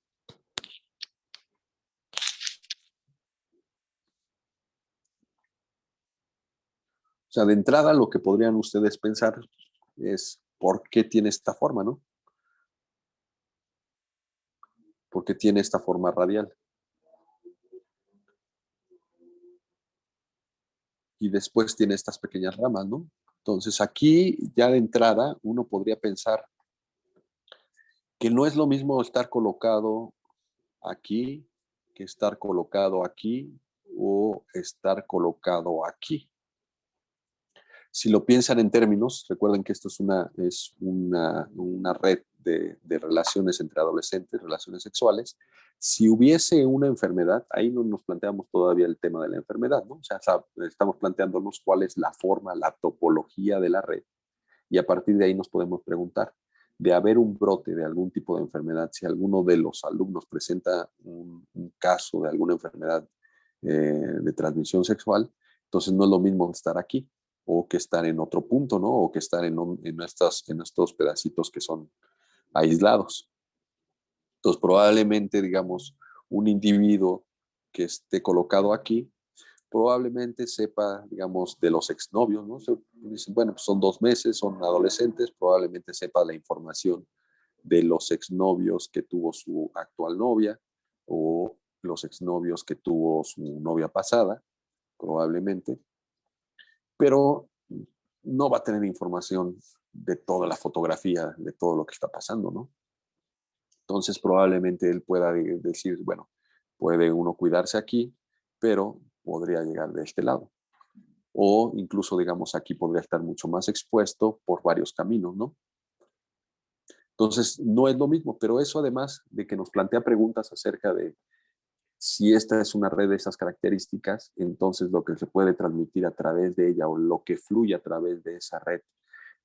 O sea, de entrada lo que podrían ustedes pensar es por qué tiene esta forma, ¿no? ¿Por qué tiene esta forma radial? Y después tiene estas pequeñas ramas, ¿no? Entonces aquí ya de entrada uno podría pensar que no es lo mismo estar colocado aquí que estar colocado aquí o estar colocado aquí. Si lo piensan en términos, recuerden que esto es una red de relaciones entre adolescentes, relaciones sexuales. Si hubiese una enfermedad, ahí no nos planteamos todavía el tema de la enfermedad, ¿no? O sea, estamos planteándonos cuál es la forma, la topología de la red, y a partir de ahí nos podemos preguntar, de haber un brote de algún tipo de enfermedad, si alguno de los alumnos presenta un caso de alguna enfermedad de transmisión sexual, entonces no es lo mismo estar aquí o que estar en otro punto, ¿no? O que estar en estos pedacitos que son aislados. Entonces, probablemente, digamos, un individuo que esté colocado aquí, probablemente sepa, digamos, de los exnovios, ¿no? Dicen, bueno, pues son 2 meses, son adolescentes, probablemente sepa la información de los exnovios que tuvo su actual novia o los exnovios que tuvo su novia pasada, probablemente, pero no va a tener información de toda la fotografía, de todo lo que está pasando, ¿no? Entonces probablemente él pueda decir, bueno, puede uno cuidarse aquí, pero podría llegar de este lado. O incluso, digamos, aquí podría estar mucho más expuesto por varios caminos, ¿no? Entonces, no es lo mismo, pero eso además de que nos plantea preguntas acerca de si esta es una red de esas características, entonces lo que se puede transmitir a través de ella o lo que fluye a través de esa red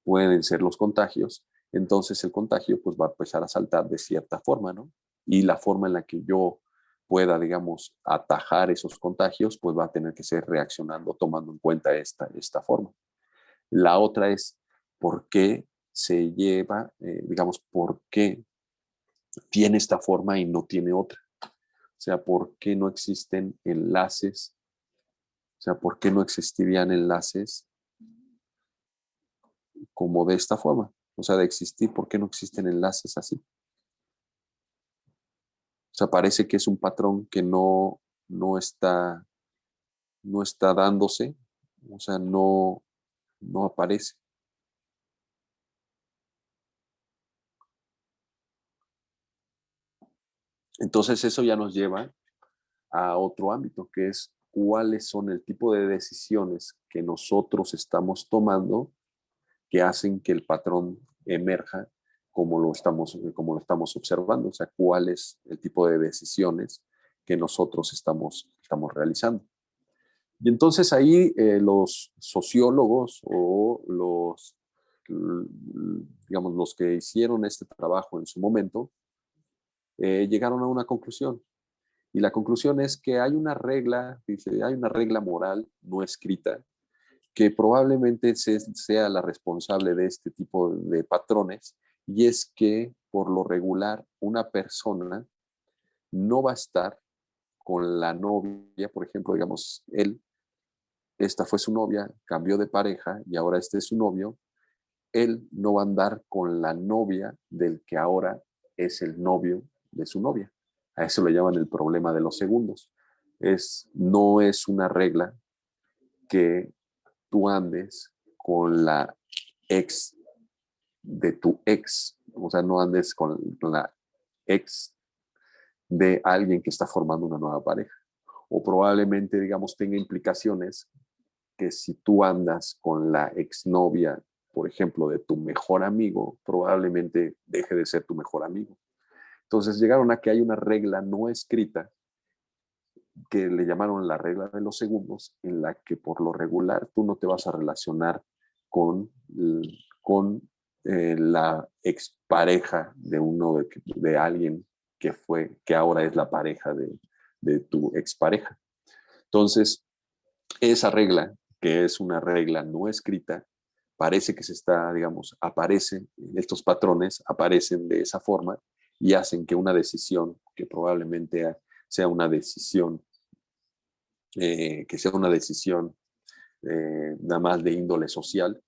pueden ser los contagios. Entonces el contagio pues va a empezar a saltar de cierta forma, ¿no? Y la forma en la que yo pueda, digamos, atajar esos contagios, pues va a tener que ser reaccionando, tomando en cuenta esta forma. La otra es por qué se lleva, digamos, por qué tiene esta forma y no tiene otra. O sea, por qué no existen enlaces, o sea, por qué no existirían enlaces como de esta forma. O sea, de existir, ¿por qué no existen enlaces así? O sea, parece que es un patrón que no está dándose, o sea, no aparece. Entonces eso ya nos lleva a otro ámbito, que es cuáles son el tipo de decisiones que nosotros estamos tomando que hacen que el patrón emerja como lo estamos observando, o sea, cuál es el tipo de decisiones que nosotros estamos realizando. Y entonces ahí los sociólogos o digamos, los que hicieron este trabajo en su momento, llegaron a una conclusión. Y la conclusión es que hay una regla, dice, hay una regla moral no escrita que probablemente sea la responsable de este tipo de patrones, y es que por lo regular una persona no va a estar con la novia, por ejemplo, digamos, esta fue su novia, cambió de pareja y ahora este es su novio, él no va a andar con la novia del que ahora es el novio de su novia. A eso le llaman el problema de los segundos. No es una regla que tú andes con la ex de tu ex, o sea, no andes con la ex de alguien que está formando una nueva pareja. O probablemente, digamos, tenga implicaciones que si tú andas con la exnovia, por ejemplo, de tu mejor amigo, probablemente deje de ser tu mejor amigo. Entonces llegaron a que hay una regla no escrita que le llamaron la regla de los segundos, en la que por lo regular tú no te vas a relacionar con, con la expareja de alguien que ahora es la pareja de tu expareja. Entonces, esa regla, que es una regla no escrita, parece que digamos, estos patrones aparecen de esa forma y hacen que una decisión, que probablemente sea una decisión nada más de índole social,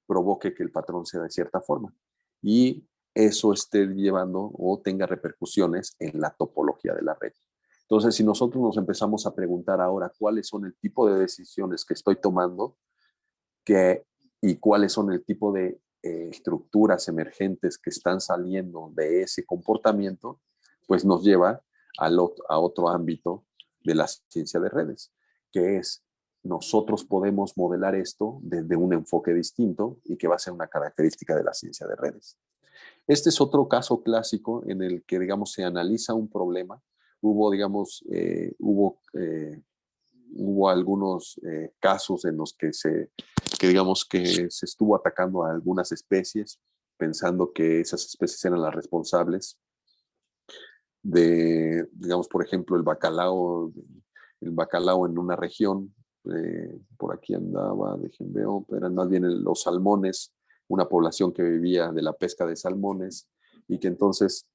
provoque que el patrón sea de cierta forma. Y eso esté llevando o tenga repercusiones en la topología de la red. Entonces, si nosotros nos empezamos a preguntar ahora cuáles son el tipo de decisiones que estoy tomando y cuáles son el tipo de estructuras emergentes que están saliendo de ese comportamiento, pues nos lleva a otro ámbito de la ciencia de redes, que es nosotros podemos modelar esto desde un enfoque distinto y que va a ser una característica de la ciencia de redes. Este es otro caso clásico en el que, digamos, se analiza un problema. Hubo algunos casos en los digamos, que se estuvo atacando a algunas especies, pensando que esas especies eran las responsables digamos, por ejemplo, el bacalao en una región, por aquí andaba, déjenme ver, eran más bien los salmones, una población que vivía de la pesca de salmones y que entonces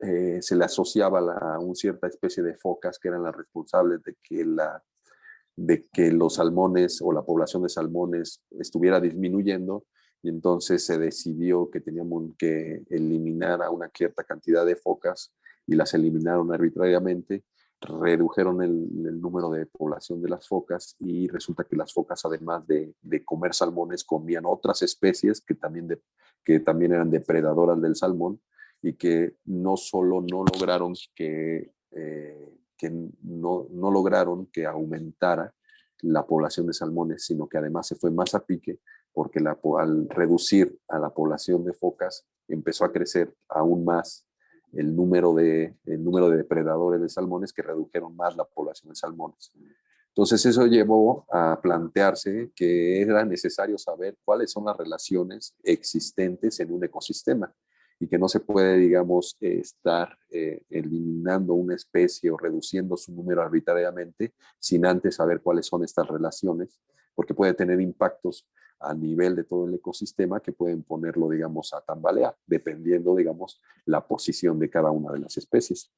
se le asociaba a una cierta especie de focas que eran las responsables de que los salmones o la población de salmones estuviera disminuyendo, y entonces se decidió que teníamos que eliminar a una cierta cantidad de focas y las eliminaron arbitrariamente, redujeron el número de población de las focas y resulta que las focas, además de comer salmones, comían otras especies que también eran depredadoras del salmón y que no solo no lograron no lograron que aumentara la población de salmones, sino que además se fue más a pique porque al reducir a la población de focas empezó a crecer aún más el número de depredadores de salmones que redujeron más la población de salmones. Entonces eso llevó a plantearse que era necesario saber cuáles son las relaciones existentes en un ecosistema y que no se puede, digamos, estar eliminando una especie o reduciendo su número arbitrariamente sin antes saber cuáles son estas relaciones, porque puede tener impactos a nivel de todo el ecosistema que pueden ponerlo, digamos, a tambalear, dependiendo, digamos, la posición de cada una de las especies.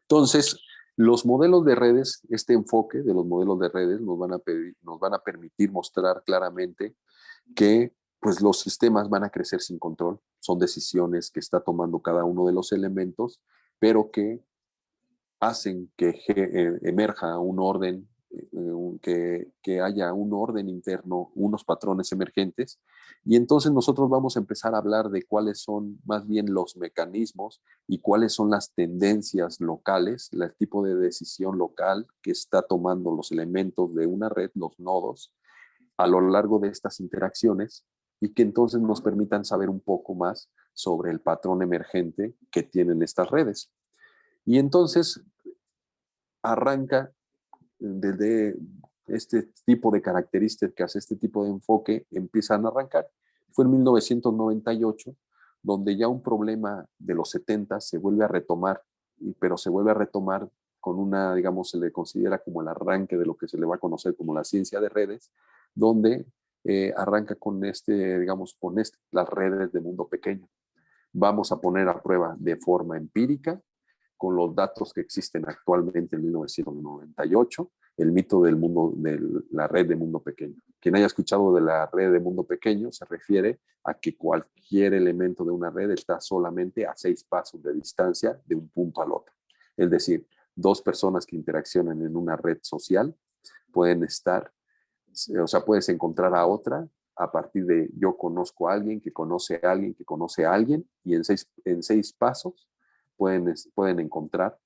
Entonces, los modelos de redes, este enfoque de los modelos de redes nos van a permitir mostrar claramente que pues, los sistemas van a crecer sin control. Son decisiones que está tomando cada uno de los elementos, pero que hacen que emerja un orden, que haya un orden interno, unos patrones emergentes, y entonces nosotros vamos a empezar a hablar de cuáles son más bien los mecanismos y cuáles son las tendencias locales, el tipo de decisión local que está tomando los elementos de una red, los nodos, a lo largo de estas interacciones, y que entonces nos permitan saber un poco más sobre el patrón emergente que tienen estas redes. Y entonces arranca desde este tipo de características, este tipo de enfoque, empiezan a arrancar. Fue en 1998, donde ya un problema de los 70 se vuelve a retomar, pero se vuelve a retomar con una, digamos, se le considera como el arranque de lo que se le va a conocer como la ciencia de redes, donde arranca con digamos, con las redes de mundo pequeño. Vamos a poner a prueba de forma empírica, con los datos que existen actualmente en 1998, el mito del mundo, de la red de mundo pequeño. Quien haya escuchado de la red de mundo pequeño se refiere a que cualquier elemento de una red está solamente a 6 pasos de distancia de un punto al otro. Es decir, 2 personas que interaccionan en una red social pueden estar, o sea, puedes encontrar a otra a partir de yo conozco a alguien que conoce a alguien que conoce a alguien, y en seis pasos pueden encontrar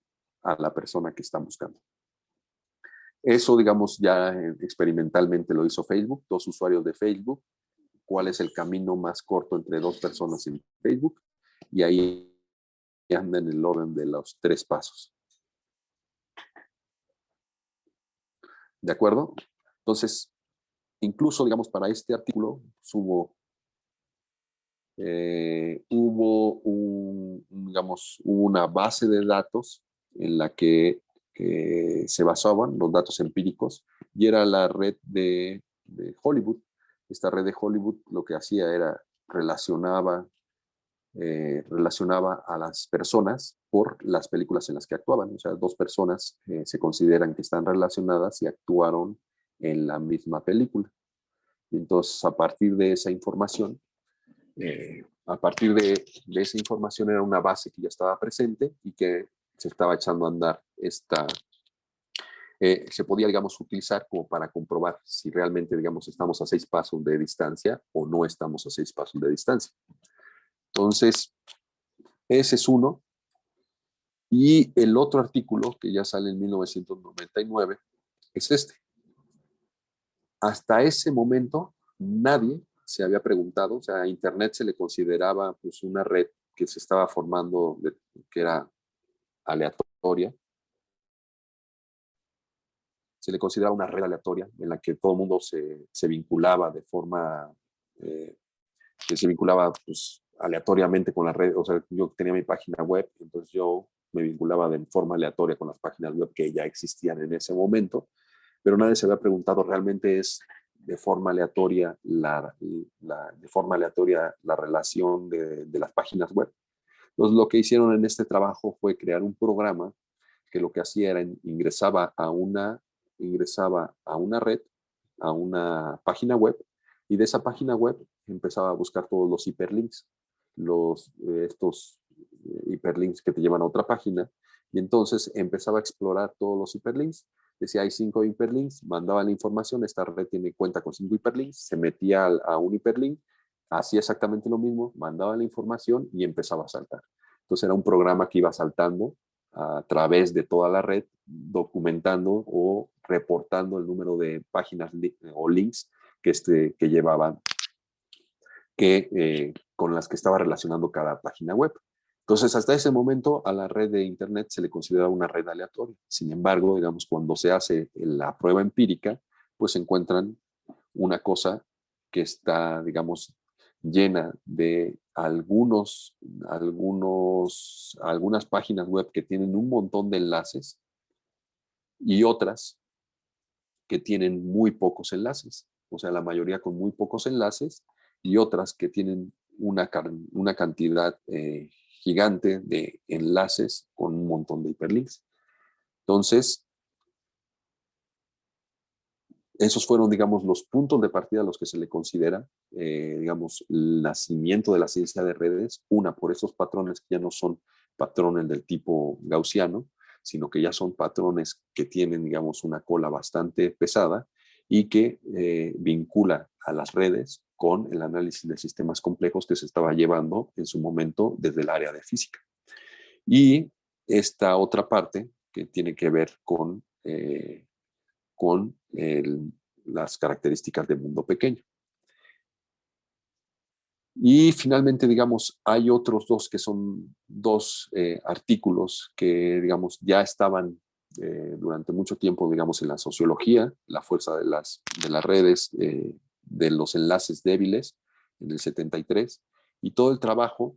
a la persona que están buscando. Eso, digamos, ya experimentalmente lo hizo Facebook, 2 usuarios de Facebook. ¿Cuál es el camino más corto entre 2 personas en Facebook? Y ahí anda en el orden de los 3 pasos. ¿De acuerdo? Entonces, incluso, digamos, para este artículo hubo una base de datos en la que se basaban los datos empíricos, y era la red de Hollywood. Esta red de Hollywood lo que hacía era relacionaba a las personas por las películas en las que actuaban. O sea, 2 personas se consideran que están relacionadas y actuaron en la misma película. Entonces, a partir de esa información, esa información era una base que ya estaba presente y que se estaba echando a andar se podía, digamos, utilizar como para comprobar si realmente, digamos, estamos a 6 pasos de distancia o no estamos a 6 pasos de distancia. Entonces, ese es uno. Y el otro artículo que ya sale en 1999 es este. Hasta ese momento, nadie se había preguntado, o sea, a Internet se le consideraba pues una red que se estaba formando, que era aleatoria. Se le consideraba una red aleatoria en la que todo el mundo se vinculaba de forma, que se vinculaba pues aleatoriamente con la red. O sea, yo tenía mi página web, entonces yo me vinculaba de forma aleatoria con las páginas web que ya existían en ese momento, pero nadie se había preguntado realmente es de forma aleatoria la relación de las páginas web. Entonces, lo que hicieron en este trabajo fue crear un programa que lo que hacía era ingresaba a una red, a una página web, y de esa página web empezaba a buscar todos los hiperlinks, estos hiperlinks que te llevan a otra página, y entonces empezaba a explorar todos los hiperlinks. Decía, hay 5 hiperlinks, mandaba la información, esta red tiene cuenta con 5 hiperlinks, se metía a un hiperlink, hacía exactamente lo mismo, mandaba la información y empezaba a saltar. Entonces era un programa que iba saltando a través de toda la red, documentando o reportando el número de páginas o links que llevaban, con las que estaba relacionando cada página web. Entonces, hasta ese momento a la red de Internet se le considera una red aleatoria. Sin embargo, digamos, cuando se hace la prueba empírica, pues se encuentran una cosa que está, digamos, llena de algunas páginas web que tienen un montón de enlaces y otras que tienen muy pocos enlaces. o sea, la mayoría con muy pocos enlaces, y otras que tienen una cantidad gigante de enlaces con un montón de hiperlinks. Entonces, esos fueron, digamos, los puntos de partida a los que se le considera, digamos, el nacimiento de la ciencia de redes, una por esos patrones que ya no son patrones del tipo gaussiano, sino que ya son patrones que tienen, digamos, una cola bastante pesada y que vincula a las redes con el análisis de sistemas complejos que se estaba llevando en su momento desde el área de física. Y esta otra parte que tiene que ver con las características del mundo pequeño. Y finalmente, digamos, hay otros dos que son dos artículos que, digamos, ya estaban durante mucho tiempo, digamos, en la sociología, la fuerza de las redes, de los enlaces débiles, en el 73, y todo el trabajo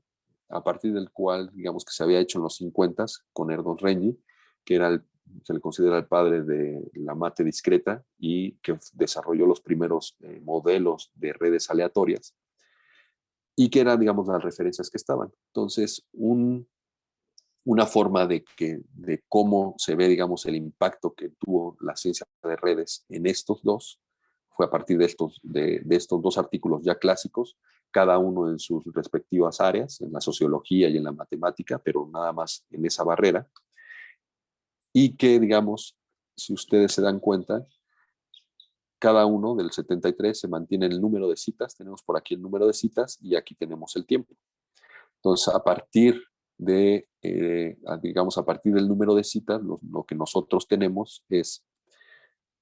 a partir del cual, digamos, que se había hecho en los 50 con Erdős Rényi, que era se le considera el padre de la mate discreta y que desarrolló los primeros modelos de redes aleatorias y que eran, digamos, las referencias que estaban. Entonces, una forma de cómo se ve, digamos, el impacto que tuvo la ciencia de redes en estos dos fue a partir de estos dos artículos ya clásicos, cada uno en sus respectivas áreas, en la sociología y en la matemática, pero nada más en esa barrera, y que, digamos, si ustedes se dan cuenta, cada uno del 73 se mantiene el número de citas, tenemos por aquí el número de citas y aquí tenemos el tiempo. Entonces, a partir digamos, a partir del número de citas, lo que nosotros tenemos es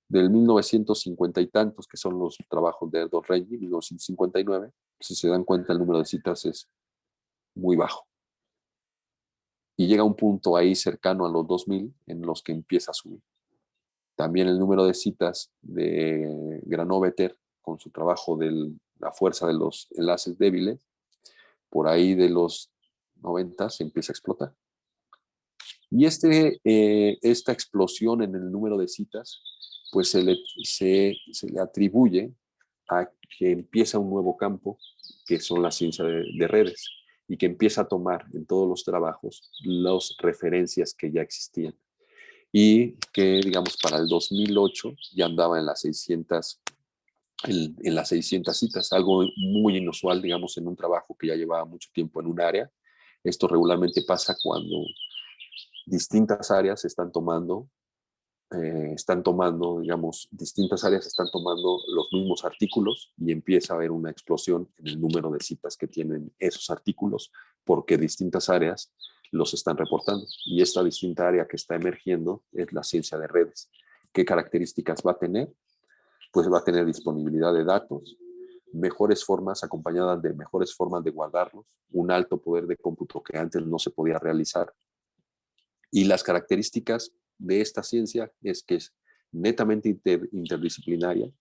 del 1950 y tantos, que son los trabajos de Erdős Rényi, 1959, si se dan cuenta el número de citas es muy bajo. Y llega a un punto ahí cercano a los 2000 en los que empieza a subir. También el número de citas de Granovetter con su trabajo de la fuerza de los enlaces débiles, por ahí de los 90 se empieza a explotar. Y esta explosión en el número de citas, pues se le atribuye a que empieza un nuevo campo, que son la ciencia de redes, y que empieza a tomar en todos los trabajos las referencias que ya existían. Y que, digamos, para el 2008 ya andaba en las 600, en las 600 citas, algo muy inusual, digamos, en un trabajo que ya llevaba mucho tiempo en un área. Esto regularmente pasa cuando distintas áreas están tomando, digamos, distintas áreas están tomando los mismos artículos y empieza a haber una explosión en el número de citas que tienen esos artículos porque distintas áreas los están reportando. Y esta distinta área que está emergiendo es la ciencia de redes. ¿Qué características va a tener? Pues va a tener disponibilidad de datos, mejores formas, acompañadas de mejores formas de guardarlos, un alto poder de cómputo que antes no se podía realizar. Y las características de esta ciencia es que es netamente interdisciplinaria,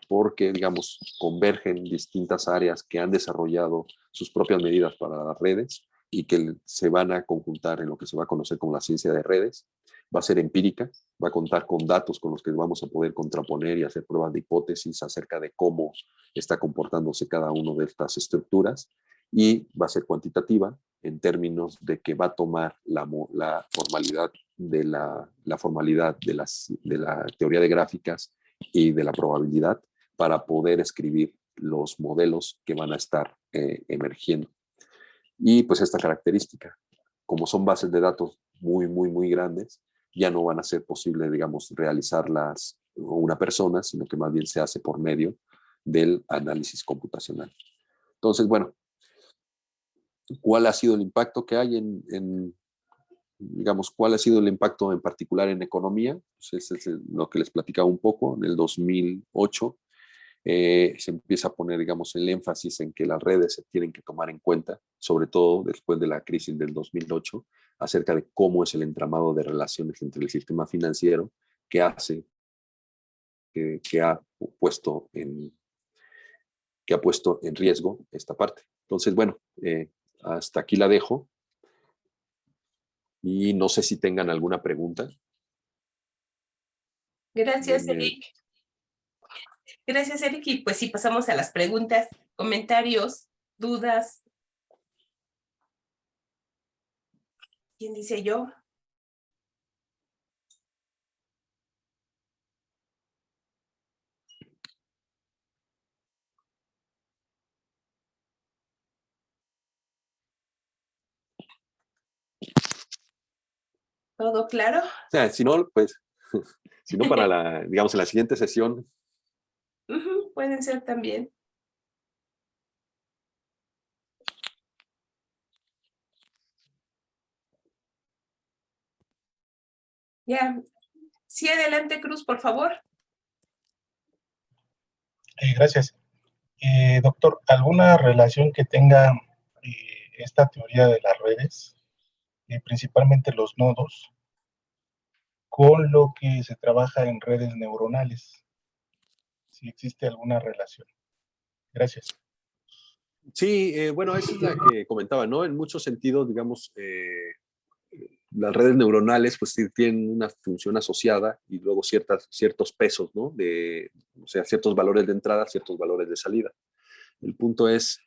porque, digamos, convergen distintas áreas que han desarrollado sus propias medidas para las redes y que se van a conjuntar en lo que se va a conocer como la ciencia de redes. Va a ser empírica, va a contar con datos con los que vamos a poder contraponer y hacer pruebas de hipótesis acerca de cómo está comportándose cada una de estas estructuras, y va a ser cuantitativa en términos de que va a tomar la formalidad de la teoría de gráficas y de la probabilidad para poder escribir los modelos que van a estar emergiendo. Y pues esta característica, como son bases de datos muy, muy, muy grandes, ya no van a ser posible, digamos, realizarlas una persona, sino que más bien se hace por medio del análisis computacional. Entonces, bueno, ¿cuál ha sido el impacto que hay digamos, cuál ha sido el impacto en particular en economía? Pues es lo que les platicaba un poco. En el 2008 se empieza a poner, digamos, el énfasis en que las redes se tienen que tomar en cuenta, sobre todo después de la crisis del 2008, acerca de cómo es el entramado de relaciones entre el sistema financiero que ha puesto en riesgo esta parte. Entonces, bueno, hasta aquí la dejo y no sé si tengan alguna pregunta. Gracias, Eric. Gracias, Eric. Y pues sí, pasamos a las preguntas, comentarios, dudas. ¿Quién dice yo? ¿Todo claro? O sea, si no, pues, si no para la, digamos, en la siguiente sesión. Pueden ser también. Ya. Sí, adelante, Cruz, por favor. Gracias. Doctor, ¿alguna relación que tenga esta teoría de las redes, principalmente los nodos, con lo que se trabaja en redes neuronales? Si existe alguna relación. Gracias. Sí, bueno, esa es la que comentaba, ¿no? En muchos sentidos, digamos, las redes neuronales pues sí tienen una función asociada y luego ciertos pesos, ¿no? O sea, ciertos valores de entrada, ciertos valores de salida. El punto es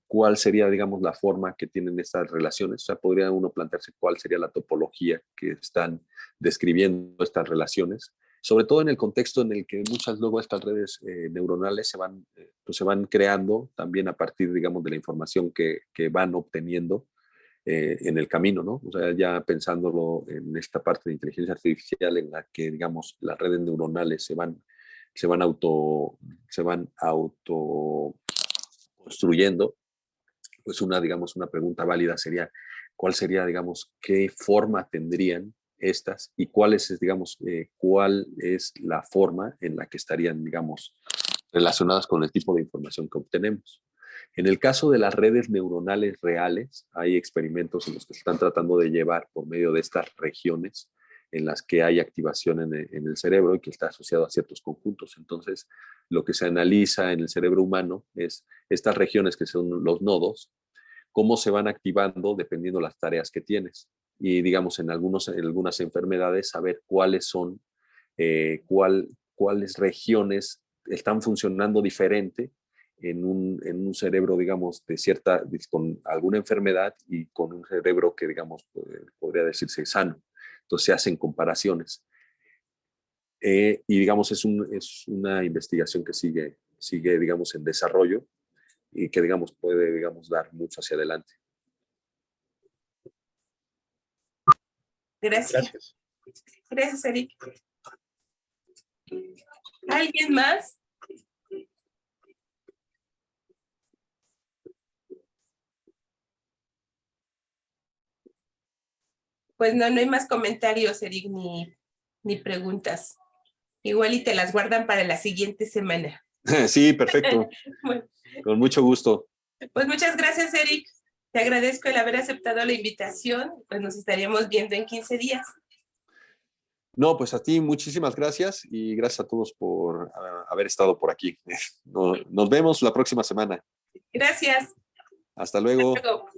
cuál sería, digamos, la forma que tienen estas relaciones. O sea, podría uno plantearse cuál sería la topología que están describiendo estas relaciones, sobre todo en el contexto en el que muchas luego estas redes neuronales pues se van creando también a partir, digamos, de la información que van obteniendo en el camino, ¿no? O sea, ya pensándolo en esta parte de inteligencia artificial en la que, digamos, las redes neuronales se van auto construyendo, pues digamos, una pregunta válida sería, ¿cuál sería, digamos, qué forma tendrían estas y cuál es la forma en la que estarían, digamos, relacionadas con el tipo de información que obtenemos? En el caso de las redes neuronales reales, hay experimentos en los que se están tratando de llevar por medio de estas regiones en las que hay activación en el cerebro y que está asociado a ciertos conjuntos. Entonces, lo que se analiza en el cerebro humano es estas regiones que son los nodos, cómo se van activando dependiendo de las tareas que tienes. Y digamos, en algunas enfermedades, saber cuáles son, cuáles regiones están funcionando diferente en un cerebro, digamos, con alguna enfermedad y con un cerebro que, digamos, podría decirse sano. Entonces se hacen comparaciones. Y, digamos, es una investigación que sigue, digamos, en desarrollo y que, digamos, puede, digamos, dar mucho hacia adelante. Gracias. Gracias, Eric. ¿Alguien más? Pues no hay más comentarios, Eric, ni preguntas. Igual y te las guardan para la siguiente semana. Sí, perfecto. Bueno, con mucho gusto. Pues muchas gracias, Eric. Te agradezco el haber aceptado la invitación. Pues nos estaríamos viendo en 15 días. No, pues a ti muchísimas gracias y gracias a todos por haber estado por aquí. Nos vemos la próxima semana. Gracias. Hasta luego. Hasta luego.